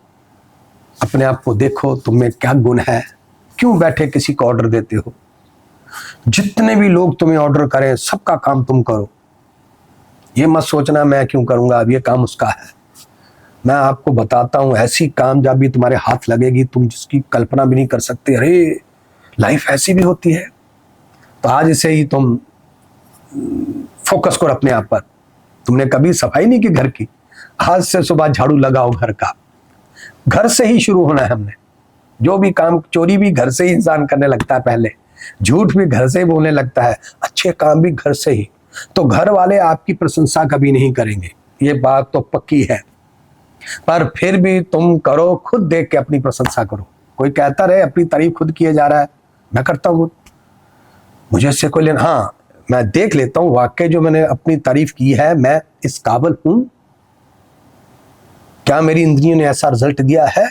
अपने आप को देखो, तुम में क्या गुण है, क्यों बैठे किसी को ऑर्डर देते हो। जितने भी लोग तुम्हें ऑर्डर करें सबका काम तुम करो। ये मत सोचना मैं क्यों करूंगा, अब ये काम उसका है। मैं आपको बताता हूं, ऐसी कामयाबी तुम्हारे हाथ लगेगी तुम जिसकी कल्पना भी नहीं कर सकते। अरे लाइफ ऐसी भी होती है। तो आज से ही तुम फोकस करो अपने आप पर। तुमने कभी सफाई नहीं की घर की, आज से सुबह झाड़ू लगाओ घर का। घर से ही शुरू होना है हमने। जो भी काम, चोरी भी घर से ही इंसान करने लगता है पहले, झूठ भी घर से ही बोलने लगता है, अच्छे काम भी घर से ही। तो घर वाले आपकी प्रशंसा कभी नहीं करेंगे, ये बात तो पक्की है। पर फिर भी तुम करो, खुद देख के अपनी प्रशंसा करो। कोई कहता रहे अपनी तारीफ खुद किए जा रहा है, मैं करता हूँ, मुझे इससे कोई लेना। हाँ, मैं देख लेता हूँ वाकई जो मैंने अपनी तारीफ की है, मैं इस काबिल हूं, क्या मेरी इंद्रियों ने ऐसा रिजल्ट दिया है।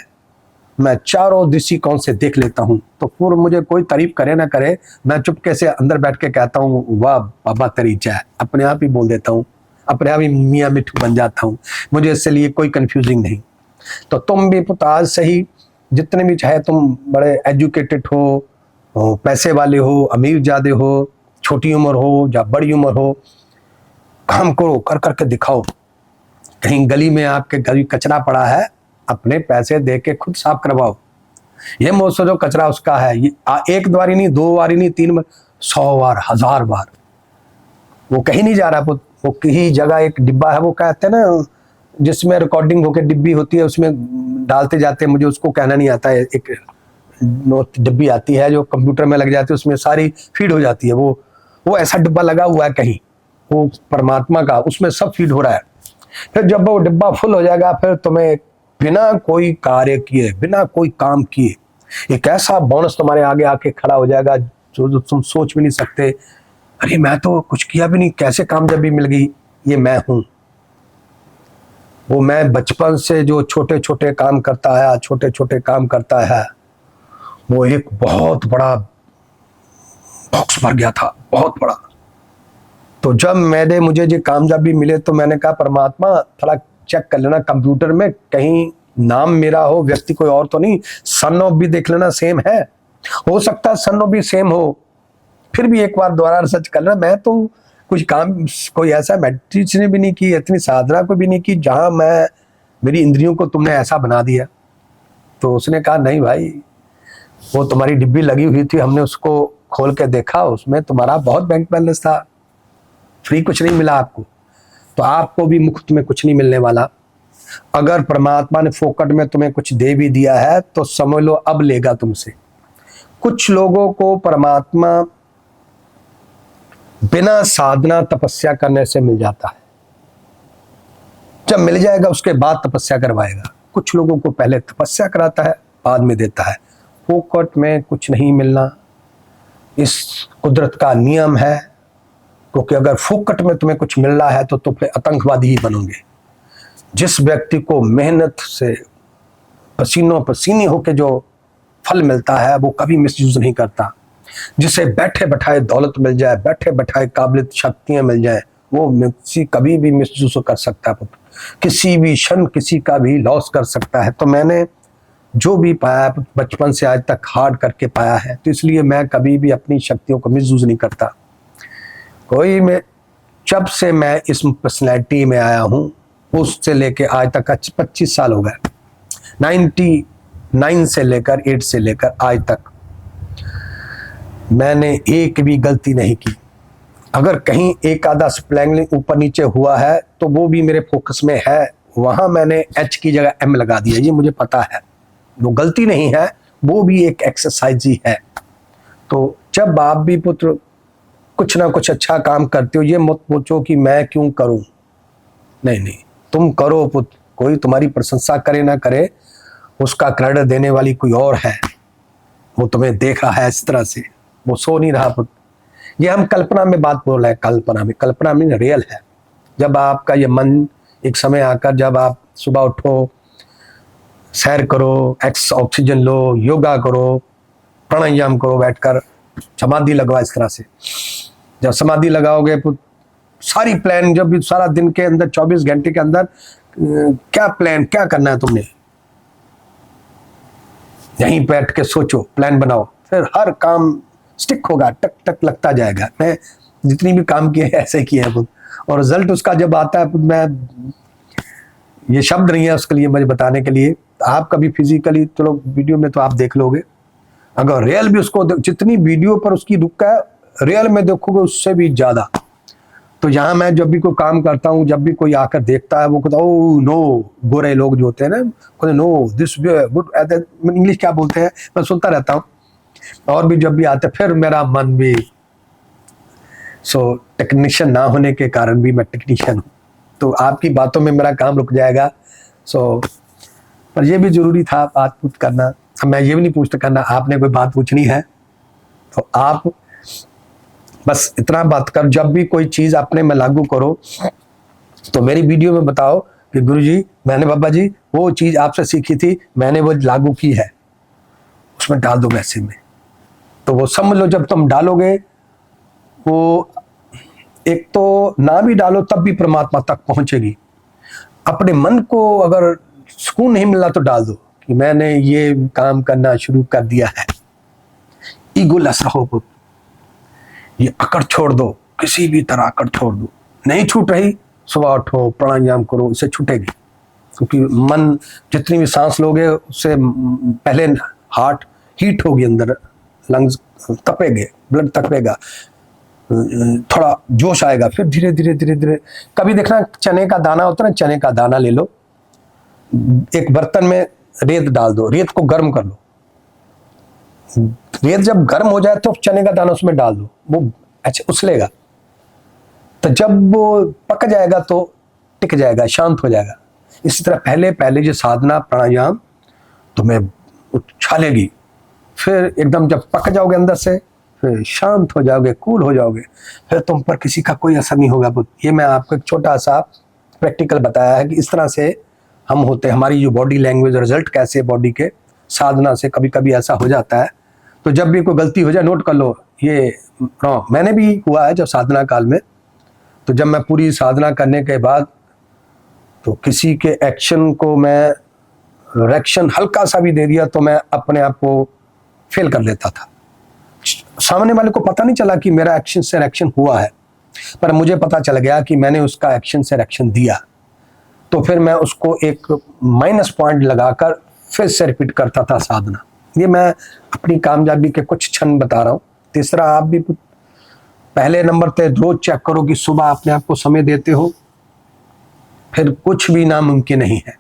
मैं चारों दृष्टिकोण से देख लेता हूं। तो फिर मुझे कोई तारीफ करे ना करे, मैं चुपके से अंदर बैठ के कहता हूँ, वाह बाबा तेरी जय, अपने आप ही बोल देता हूँ, अपने आप ही मियाँ मिठू बन जाता हूँ। मुझे इससे लिए कोई कंफ्यूजिंग नहीं। तो तुम भी पुत्र आज से ही, जितने भी चाहे तुम बड़े एजुकेटेड हो, पैसे वाले हो, अमीर ज्यादा हो, छोटी उम्र हो या बड़ी उम्र हो, काम करो, कर करके दिखाओ। कहीं गली में आपके गली कचरा पड़ा है, अपने पैसे दे के खुद साफ करवाओ। ये मत सोचो कचरा उसका है, ये एक बार ही नहीं, 2 बार ही नहीं, 3 बार, 100 बार, 1000 बार। वो कहीं नहीं जा रहा, वो कहीं जगह एक डिब्बा है, वो कहते हैं ना जिसमें रिकॉर्डिंग होकर डिब्बी होती है, उसमें डालते जाते हैं, मुझे उसको कहना नहीं आता है। एक डिब्बी आती है जो कंप्यूटर में लग जाती है, उसमें सारी फीड हो जाती है। वो ऐसा डिब्बा लगा हुआ है कहीं, वो परमात्मा का, उसमें सब फीड हो रहा है। फिर जब वो डिब्बा फुल हो जाएगा, फिर तुम्हें बिना कोई कार्य किए, बिना कोई काम किए, एक ऐसा बोनस तुम्हारे आगे आके खड़ा हो जाएगा जो तुम सोच भी नहीं सकते। अरे मैं तो कुछ किया भी नहीं, कैसे कामयाबी मिल गई। ये मैं हूं, वो मैं बचपन से जो छोटे छोटे काम करता है, छोटे छोटे काम करता है, वो एक बहुत बड़ा बॉक्स भर गया था, बहुत बड़ा। तो जब मुझे जो कामयाबी मिले, तो मैंने कहा परमात्मा थोड़ा चेक कर लेना कंप्यूटर में, कहीं नाम मेरा हो, व्यक्ति कोई और तो नहीं। सन ऑफ भी देख लेना सेम है, हो सकता है सन ऑफ भी सेम हो, फिर भी एक बार दोबारा रिसर्च कर लेना। मैं तो कुछ काम, कोई ऐसा मेडिटेशन भी नहीं की, इतनी साधना को भी नहीं की जहां मेरी इंद्रियों को तुमने ऐसा बना दिया। तो उसने कहा नहीं भाई, वो तुम्हारी डिब्बी लगी हुई थी, हमने उसको खोल के देखा, उसमें तुम्हारा बहुत बैंक बैलेंस था, फ्री कुछ नहीं मिला आपको। तो आपको भी मुफ्त में कुछ नहीं मिलने वाला। अगर परमात्मा ने फोकट में तुम्हें कुछ दे भी दिया है, तो समझ लो अब लेगा तुमसे। कुछ लोगों को परमात्मा बिना साधना तपस्या करने से मिल जाता है, जब मिल जाएगा उसके बाद तपस्या करवाएगा। कुछ लोगों को पहले तपस्या कराता है, बाद में देता है। फोकट में कुछ नहीं मिलना, इस कुदरत का नियम है। क्योंकि अगर फोकट में तुम्हें कुछ मिल रहा है तो तुम फिर आतंकवादी ही बनोगे। जिस व्यक्ति को मेहनत से पसीनों पसीनी होकर जो फल मिलता है, वो कभी मिसयूज नहीं करता। जिसे बैठे बैठाए दौलत मिल जाए, बैठे बैठाए काबिलियत शक्तियां मिल जाए, वो कभी भी मिसयूज कर सकता है, किसी भी क्षण किसी का भी लॉस कर सकता है। तो मैंने जो भी पाया बचपन से आज तक हार्ड करके पाया है, तो इसलिए मैं कभी भी अपनी शक्तियों को मिसयूज नहीं करता। जब से मैं इस पर्सनैलिटी में आया हूँ, उससे लेके आज तक 25 साल हो गए, 99 से लेकर 8 से लेकर आज तक मैंने एक भी गलती नहीं की। अगर कहीं एक आधा स्प्लैंग ऊपर नीचे हुआ है तो वो भी मेरे फोकस में है, वहां मैंने H की जगह M लगा दिया, ये मुझे पता है। वो गलती नहीं है, वो भी एक एक्सरसाइज ही है। तो जब आप भी पुत्र कुछ ना कुछ अच्छा काम करते हो, ये मत पूछो कि मैं क्यों करूं। नहीं, तुम करो पुत्र, कोई तुम्हारी प्रशंसा करे ना करे, उसका क्रेडिट देने वाली कोई और है। वो तुम्हें देख रहा है इस तरह से, वो सो नहीं रहा पुत्र। ये हम कल्पना में बात बोल रहे हैं, कल्पना में रियल है। जब आपका ये मन एक समय आकर, जब आप सुबह उठो, सैर करो, ऑक्सीजन लो, योगा करो, प्राणायाम करो, बैठकर समाधि लगवा। इस तरह से जब समाधि लगाओगे, सारी प्लान, जब भी सारा दिन के अंदर 24 घंटे के अंदर क्या करना है तुमने, यहीं बैठ के सोचो, प्लान बनाओ, फिर हर काम स्टिक होगा, टक टक लगता जाएगा। मैं जितनी भी काम किए ऐसे किए हैं, और रिजल्ट उसका जब आता है, मैं ये शब्द नहीं है उसके लिए मुझे बताने के लिए। आप कभी फिजिकली, चलो वीडियो में तो आप देख लोगे, अगर रियल भी उसको जितनी वीडियो पर उसकी रुक है, रियल में देखोगे उससे भी ज्यादा। तो यहाँ मैं जब भी कोई काम करता हूँ, जब भी कोई आकर देखता है, वो कहता ओ नो, गोरे लोग जो होते हैं ना, कहते नो दिस गुड, इंग्लिश क्या बोलते हैं, मैं सुनता रहता हूँ। और भी जब भी आते फिर मेरा मन भी, सो टेक्नीशियन ना होने के कारण भी मैं टेक्नीशियन हूँ, तो आपकी बातों में मेरा काम रुक जाएगा। सो पर ये भी जरूरी था बात पूछ करना। मैं ये भी नहीं पूछता करना आपने कोई बात पूछनी है तो आप बस इतना बात कर, जब भी कोई चीज अपने में लागू करो तो मेरी वीडियो में बताओ कि गुरुजी मैंने बाबा जी वो चीज आपसे सीखी थी, मैंने वो लागू की है, उसमें डाल दो मैसेज में। तो वो समझ लो जब तुम डालोगे, वो एक तो ना भी डालो तब भी परमात्मा तक पहुंचेगी। अपने मन को अगर सुकून नहीं मिला तो डाल दो कि मैंने ये काम करना शुरू कर दिया है। ईगोलेस रहो, ये अकड़ छोड़ दो, किसी भी तरह अकड़ छोड़ दो। नहीं छूट रही, सुबह उठो प्राणायाम करो, इससे छूटेगी। क्योंकि मन जितनी भी सांस लोगे उससे पहले हार्ट हीट होगी, अंदर लंग्स तपेंगे, ब्लड तपेगा, थोड़ा जोश आएगा, फिर धीरे धीरे धीरे धीरे। कभी देखना चने का दाना होता है ना, चने का दाना ले लो, एक बर्तन में रेत डाल दो, रेत को गर्म कर लो, रेत जब गर्म हो जाए तो चने का दाना उसमें डाल दो, वो अच्छा उछलेगा, तो जब वो पक जाएगा तो टिक जाएगा, शांत हो जाएगा। इसी तरह पहले पहले जो साधना प्राणायाम तुम्हें उछालेगी, फिर एकदम जब पक जाओगे अंदर से, फिर शांत हो जाओगे, कूल हो जाओगे, फिर तुम पर किसी का कोई असर नहीं होगा। ये मैं आपको एक छोटा सा प्रैक्टिकल बताया है कि इस तरह से हम होते हैं, हमारी जो बॉडी लैंग्वेज रिजल्ट कैसे बॉडी के साधना से कभी कभी ऐसा हो जाता है। तो जब भी कोई गलती हो जाए नोट कर लो, ये मैंने भी हुआ है जब साधना काल में। तो जब मैं पूरी साधना करने के बाद तो किसी के एक्शन को मैं रिएक्शन हल्का सा भी दे दिया तो मैं अपने आप को फेल कर लेता था। सामने वाले को पता नहीं चला कि मेरा एक्शन से रिएक्शन हुआ है, पर मुझे पता चल गया कि मैंने उसका एक्शन से रिएक्शन दिया। तो फिर मैं उसको एक माइनस पॉइंट लगाकर फिर से रिपीट करता था साधना। ये मैं अपनी कामयाबी के कुछ क्षण बता रहा हूँ। तीसरा, आप भी पहले नंबर पे रोज चेक करो कि सुबह अपने आप को समय देते हो, फिर कुछ भी नामुमकिन नहीं है।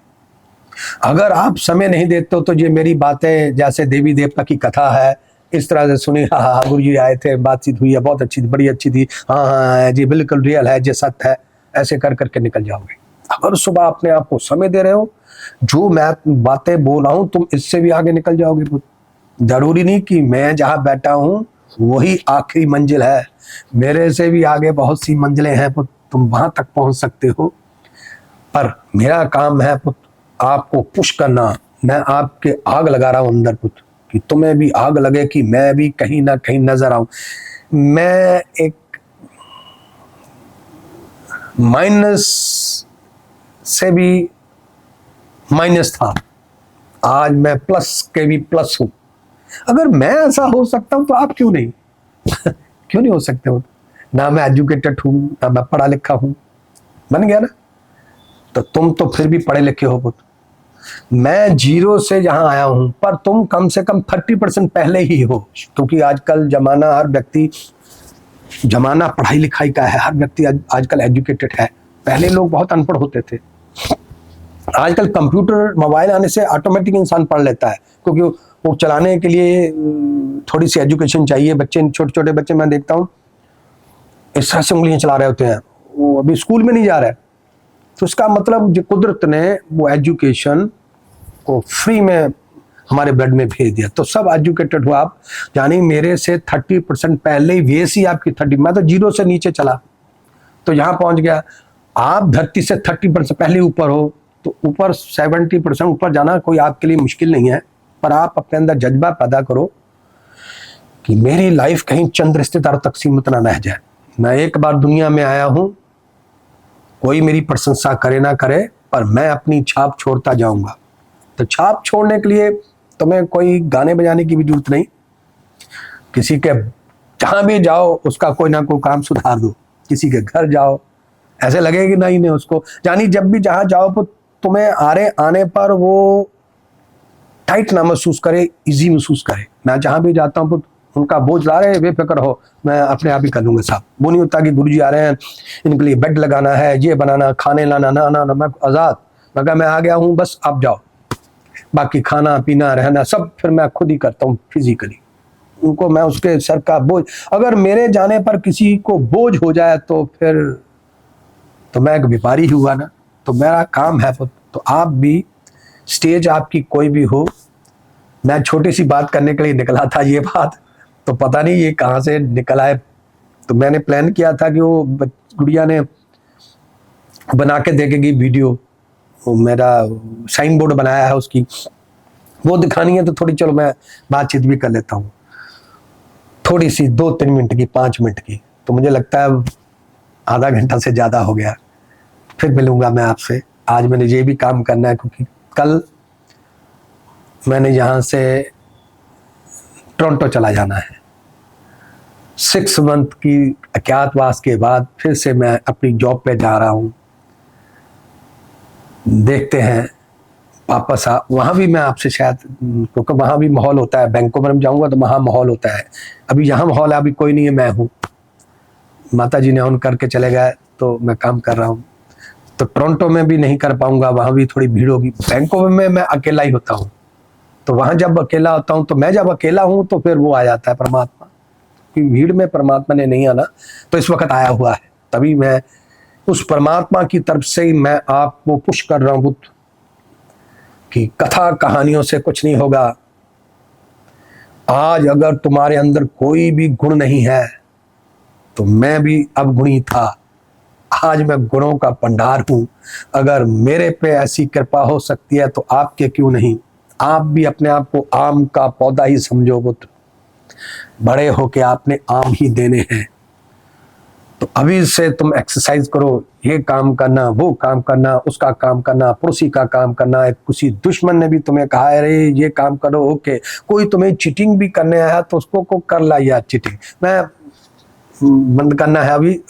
अगर आप समय नहीं देते हो तो ये मेरी बातें जैसे देवी देवता की कथा है इस तरह से सुनी, हाँ हाँ गुरु जी आए थे, बातचीत हुई है, बहुत अच्छी थी, बड़ी अच्छी थी, हाँ हाँ जी बिल्कुल रियल है, ये सत्य है, ऐसे कर करके निकल जाओगे। अगर सुबह अपने आप को समय दे रहे हो, जो मैं बातें बोल रहा हूं तुम इससे भी आगे निकल जाओगे। जरूरी नहीं कि मैं जहां बैठा हूं वही आखिरी मंजिल है, मेरे से भी आगे बहुत सी मंजिलें हैं, तुम वहां तक पहुंच सकते हो। पर मेरा काम है आपको पुश करना। मैं आपके आग लगा रहा हूं अंदर कि तुम्हें भी आग लगे कि मैं भी कहीं ना कहीं नजर आऊं। मैं एक माइनस से भी माइनस था, आज मैं प्लस के भी प्लस हूं। अगर मैं ऐसा हो सकता हूं तो आप क्यों नहीं क्यों नहीं हो सकते हो? ना मैं एजुकेटेड हूं, ना मैं पढ़ा लिखा हूं, बन गया ना। तो तुम तो फिर भी पढ़े लिखे हो पुत्र। मैं जीरो से जहां आया हूं, पर तुम कम से कम 30% पहले ही हो, क्योंकि आजकल जमाना, हर व्यक्ति जमाना पढ़ाई लिखाई का है, हर व्यक्ति आजकल एजुकेटेड है। पहले लोग बहुत अनपढ़ होते थे। आजकल कंप्यूटर मोबाइल आने से ऑटोमेटिक इंसान पढ़ लेता है, क्योंकि वो चलाने के लिए थोड़ी सी एजुकेशन चाहिए। बच्चे, छोटे छोटे बच्चे मैं देखता हूँ इस तरह से उंगलियां चला रहे होते हैं, वो अभी स्कूल में नहीं जा रहा है। तो उसका मतलब जो कुदरत ने वो एजुकेशन को फ्री में हमारे ब्लड में भेज दिया, तो सब एजुकेटेड हो आप। यानी मेरे से 30% पहले ही वैसी आपकी 30, मैं तो जीरो से नीचे चला तो यहाँ पहुंच गया। आप धरती से 30% पहले ऊपर हो, तो ऊपर 70% ऊपर जाना कोई आपके लिए मुश्किल नहीं है। पर आप अपने अंदर जज्बा पैदा करो कि मेरी लाइफ कहीं चंद रिश्तेदारों तक सीमित ना रह जाए। मैं एक बार दुनिया में आया हूं, कोई मेरी प्रशंसा करे ना करे, पर मैं अपनी छाप छोड़ता जाऊंगा। तो छाप छोड़ने के लिए तुम्हें कोई गाने बजाने की भी जरूरत नहीं। किसी के जहां भी जाओ उसका कोई ना कोई काम सुधार दो, किसी के घर जाओ, ऐसे लगेगी नहीं ने उसको। यानी जब भी जहां जाओ तो तुम्हें आने पर वो टाइट ना महसूस करे, इजी महसूस करे। मैं जहां भी जाता हूँ उनका बोझ ला रहे, बेफिक्र हो, मैं अपने आप ही कर लूंगा साहब। वो नहीं होता कि गुरुजी आ रहे हैं, इनके लिए बेड लगाना है, ये बनाना, खाने लाना, ना ना ना, मैं आज़ाद। मैं कहा मैं आ गया हूँ, बस आप जाओ, बाकी खाना पीना रहना सब फिर मैं खुद ही करता हूँ फिजिकली। उनको मैं उसके सर का बोझ, अगर मेरे जाने पर किसी को बोझ हो जाए तो फिर तो मैं एक व्यापारी ही हुआ ना। तो मेरा काम है। तो आप भी, स्टेज आपकी कोई भी हो, मैं छोटी सी बात करने के लिए निकला था ये बात, तो पता नहीं ये कहाँ से निकल आए। तो मैंने प्लान किया था कि वो गुड़िया ने बना के देखेगी वीडियो, वो मेरा साइन बोर्ड बनाया है उसकी, वो दिखानी है। तो थोड़ी चलो मैं बातचीत भी कर लेता हूँ, थोड़ी सी 2-3 मिनट की, 5 मिनट की। तो मुझे लगता है आधा घंटा से ज़्यादा हो गया। फिर मिलूंगा मैं आपसे। आज मैंने ये भी काम करना है, क्योंकि कल मैंने यहाँ से टोरंटो चला जाना है। 6 मंथ की अज्ञातवास के बाद फिर से मैं अपनी जॉब पे जा रहा हूँ। देखते हैं वापस वहाँ भी मैं आपसे शायद, क्योंकि वहाँ भी माहौल होता है, बैंकों में जाऊँगा तो वहाँ माहौल होता है। अभी यहाँ माहौल है, अभी कोई नहीं है, मैं हूँ। माता जी ने ऑन करके चले गए तो मैं काम कर रहा हूँ। तो टोरंटो में भी नहीं कर पाऊंगा, वहाँ भी थोड़ी भीड़ होगी। बैंकों में मैं अकेला ही होता हूँ, तो वहाँ जब अकेला होता हूँ, तो मैं जब अकेला हूँ तो फिर वो आ जाता है परमात्मा, कि भीड़ में परमात्मा ने नहीं आना, तो इस वक्त आया हुआ है। तभी मैं उस परमात्मा की तरफ से ही मैं आपको पुश कर रहा हूँ कि कथा कहानियों से कुछ नहीं होगा। आज अगर तुम्हारे अंदर कोई भी गुण नहीं है, तो मैं भी अवगुणी था, आज मैं गुणों का भंडार हूं। अगर मेरे पे ऐसी कृपा हो सकती है तो आपके क्यों नहीं। आप भी अपने आप को आम का पौधा ही समझो पुत्र, बड़े होके आपने आम ही देने हैं। तो अभी से तुम एक्सरसाइज करो, ये काम करना, वो काम करना, उसका काम करना, पड़ोसी का काम करना। एक किसी दुश्मन ने भी तुम्हें कहा है अरे ये काम करो, ओके, कोई तुम्हें चीटिंग भी करने आया तो उसको को कर ला यार चीटिंग। मैं बंद करना है अभी,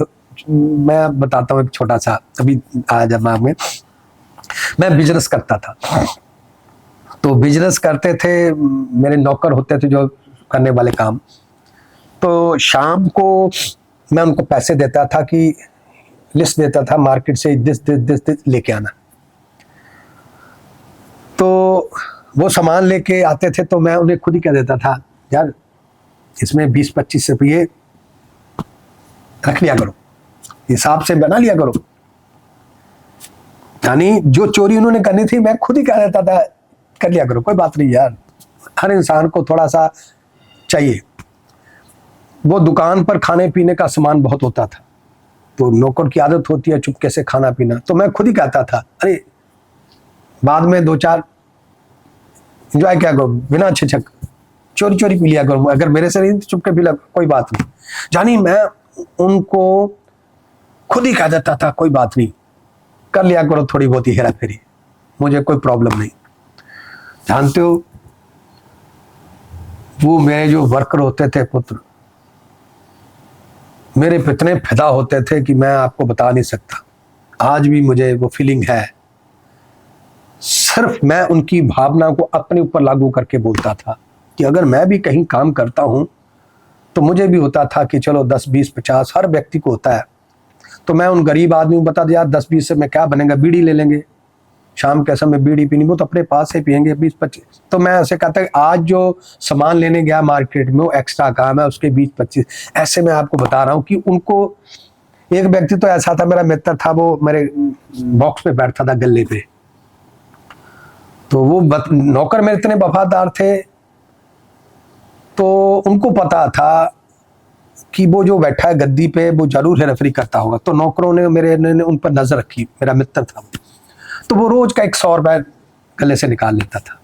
मैं बताता हूँ एक छोटा सा। अभी आज दिमाग में, मैं बिजनेस करता था, तो बिजनेस करते थे, मेरे नौकर होते थे जो करने वाले काम। तो शाम को मैं उनको पैसे देता था, कि लिस्ट देता था मार्केट से, दिस लेके आना। तो वो सामान लेके आते थे, तो मैं उन्हें खुद ही कह देता था यार इसमें 20-25 रुपये रख लिया करो, हिसाब से बना लिया करो। यानी जो चोरी उन्होंने करनी थी मैं खुद ही कह देता था कर लिया करो, कोई बात नहीं यार, हर इंसान को थोड़ा सा चाहिए। वो दुकान पर खाने पीने का सामान बहुत होता था, तो नौकर की आदत होती है चुपके से खाना पीना, तो मैं खुद ही कहता था अरे बाद में 2-4 एंजॉय क्या करो, बिना छिछक चोरी चोरी पी लिया करो, अगर मेरे से नहीं तो चुपके पी लिया, कोई बात नहीं। जानी मैं उनको खुद ही कह देता था कोई बात नहीं, कर लिया करो थोड़ी बहुत ही हेरा फेरी, मुझे कोई प्रॉब्लम नहीं। जानते हो वो मेरे जो वर्कर होते थे पुत्र, मेरे पे इतने फिदा होते थे कि मैं आपको बता नहीं सकता। आज भी मुझे वो फीलिंग है। सिर्फ मैं उनकी भावना को अपने ऊपर लागू करके बोलता था कि अगर मैं भी कहीं काम करता हूं तो मुझे भी होता था कि चलो 10, 20, 50 हर व्यक्ति को होता है। तो मैं उन गरीब आदमी को बता दिया 10-20 से मैं क्या बनेगा, बीड़ी ले लेंगे, शाम के समय बीड़ी पीनी, वो तो अपने पास से पियेंगे 20-25। तो मैं ऐसे कहता कि आज जो सामान लेने गया मार्केट में वो एक्स्ट्रा काम है, उसके 20-25 ऐसे मैं आपको बता रहा हूँ कि उनको। एक व्यक्ति तो ऐसा था, मेरा मित्र था, वो मेरे बॉक्स पे बैठता था गले पे, तो वो नौकर मेरे इतने वफादार थे, तो उनको पता था कि वो जो बैठा है गद्दी पे वो जरूर हेराफेरी करता होगा। तो नौकरों ने ने उन पर नजर रखी, मेरा मित्र था, तो वो रोज का 100 रुपए गले से निकाल लेता था।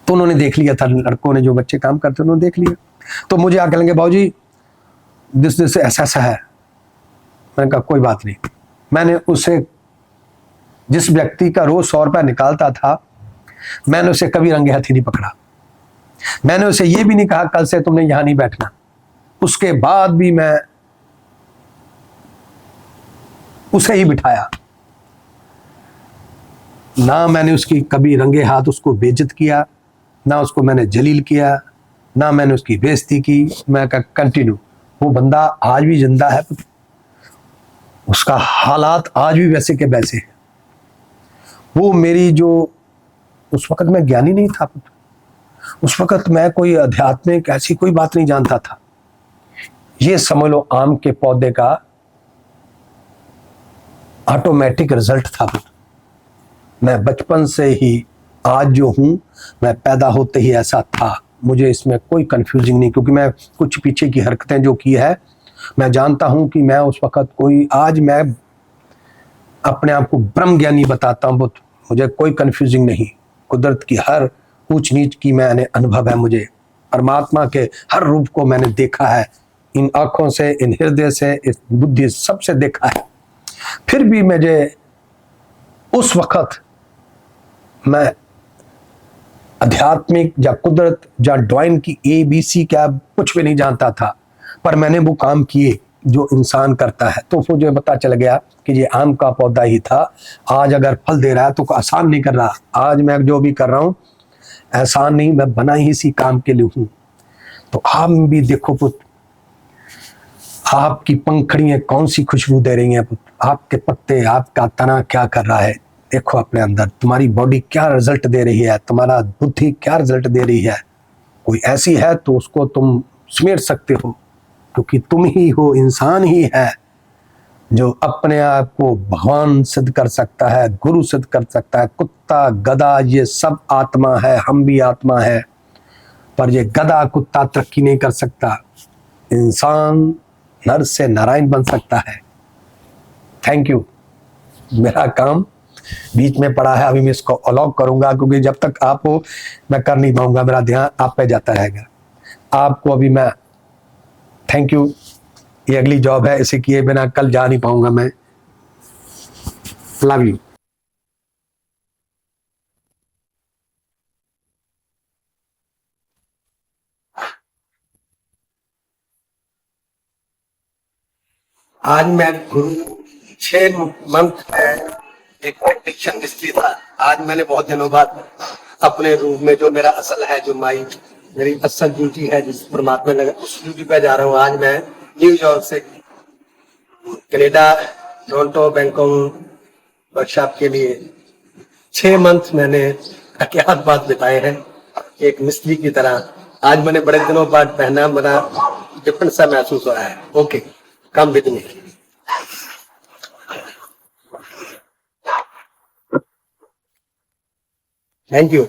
तो उन्होंने देख लिया था, लड़कों ने जो बच्चे काम करते उन्होंने देख लिया। तो मुझे आके कहेंगे बाबूजी दिस ऐसा ऐसा है। मैंने कहा कोई बात नहीं। मैंने उसे, जिस व्यक्ति का रोज 100 रुपया निकालता था, मैंने उसे कभी रंगे हाथी नहीं पकड़ा। मैंने उसे ये भी नहीं कहा कल से तुमने यहां नहीं बैठना। उसके बाद भी मैं उसे ही बिठाया, ना मैंने उसकी कभी रंगे हाथ उसको बेइज्जत किया, ना उसको मैंने जलील किया, ना मैंने उसकी बेइज्जती की। मैं कंटिन्यू, वो बंदा आज भी जिंदा है, उसका हालात आज भी वैसे के वैसे हैं। वो मेरी जो, उस वक्त मैं ज्ञानी नहीं था, उस वक्त मैं कोई आध्यात्मिक ऐसी कोई बात नहीं जानता था। ये समझ लो आम के पौधे का ऑटोमेटिक रिजल्ट था। मैं बचपन से ही आज जो हूं, मैं पैदा होते ही ऐसा था। मुझे इसमें कोई कंफ्यूजिंग नहीं, क्योंकि मैं कुछ पीछे की हरकतें जो की है, मैं जानता हूं कि मैं उस वक्त कोई, आज मैं अपने आप को ब्रह्म ज्ञानी बताता हूं। मुझे कोई कंफ्यूजिंग नहीं। कुदरत की हर ऊंच नीच की मैंने अनुभव है। मुझे परमात्मा के हर रूप को मैंने देखा है, इन आंखों से, इन हृदय से, इस बुद्धि सबसे देखा है। फिर भी मुझे उस वक्त मैं आध्यात्मिक या कुदरत या ड्राइंग की ABC क्या कुछ भी नहीं जानता था, पर मैंने वो काम किए जो इंसान करता है। तो मुझे पता चल गया कि ये आम का पौधा ही था। आज अगर फल दे रहा है तो आसान नहीं कर रहा। आज मैं जो भी कर रहा हूँ आसान नहीं, मैं बना ही इसी काम के लिए हूँ। तो आप भी देखो पुत्र, आपकी पंखड़ियां कौन सी खुशबू दे रही हैं पुत्र, आपके पत्ते, आपका तना क्या कर रहा है। देखो अपने अंदर तुम्हारी बॉडी क्या रिजल्ट दे रही है, तुम्हारा बुद्धि क्या रिजल्ट दे रही है। कोई ऐसी है तो उसको तुम समेट सकते हो, क्योंकि तुम ही हो, इंसान ही है जो अपने आप को भगवान सिद्ध कर सकता है, गुरु सिद्ध कर सकता है। कुत्ता गधा ये सब आत्मा है, हम भी आत्मा है, पर ये गधा कुत्ता तरक्की नहीं कर सकता। इंसान नर से नारायण बन सकता है। Thank you. मेरा काम बीच में पड़ा है, अभी मैं इसको अलॉग करूंगा, क्योंकि जब तक आप हो मैं कर नहीं पाऊंगा, मेरा ध्यान आप पे जाता रहेगा। आपको अभी मैं थैंक यू, ये अगली जॉब है, इसे किए बिना कल जा नहीं पाऊंगा मैं। Love you. आज मैं गुरु 6 मंथ है, एक प्रैक्टिशन मिस्त्री था। आज मैंने बहुत दिनों बाद अपने रूप में, जो मेरा असल है, जो मेरी असल ड्यूटी है, जिस परमात्मा ने, उस ड्यूटी पे जा रहा हूँ। आज मैं न्यूयॉर्क से कनाडा, टोरंटो, बैंकॉक वर्कशॉप के लिए 6 मंथ मैंने अज्ञात बात बिताए हैं, एक मिस्त्री की तरह। आज मैंने बड़े दिनों बाद पहना, मेरा डिफरेंट सा महसूस हो रहा है। Okay, come with me. Thank you.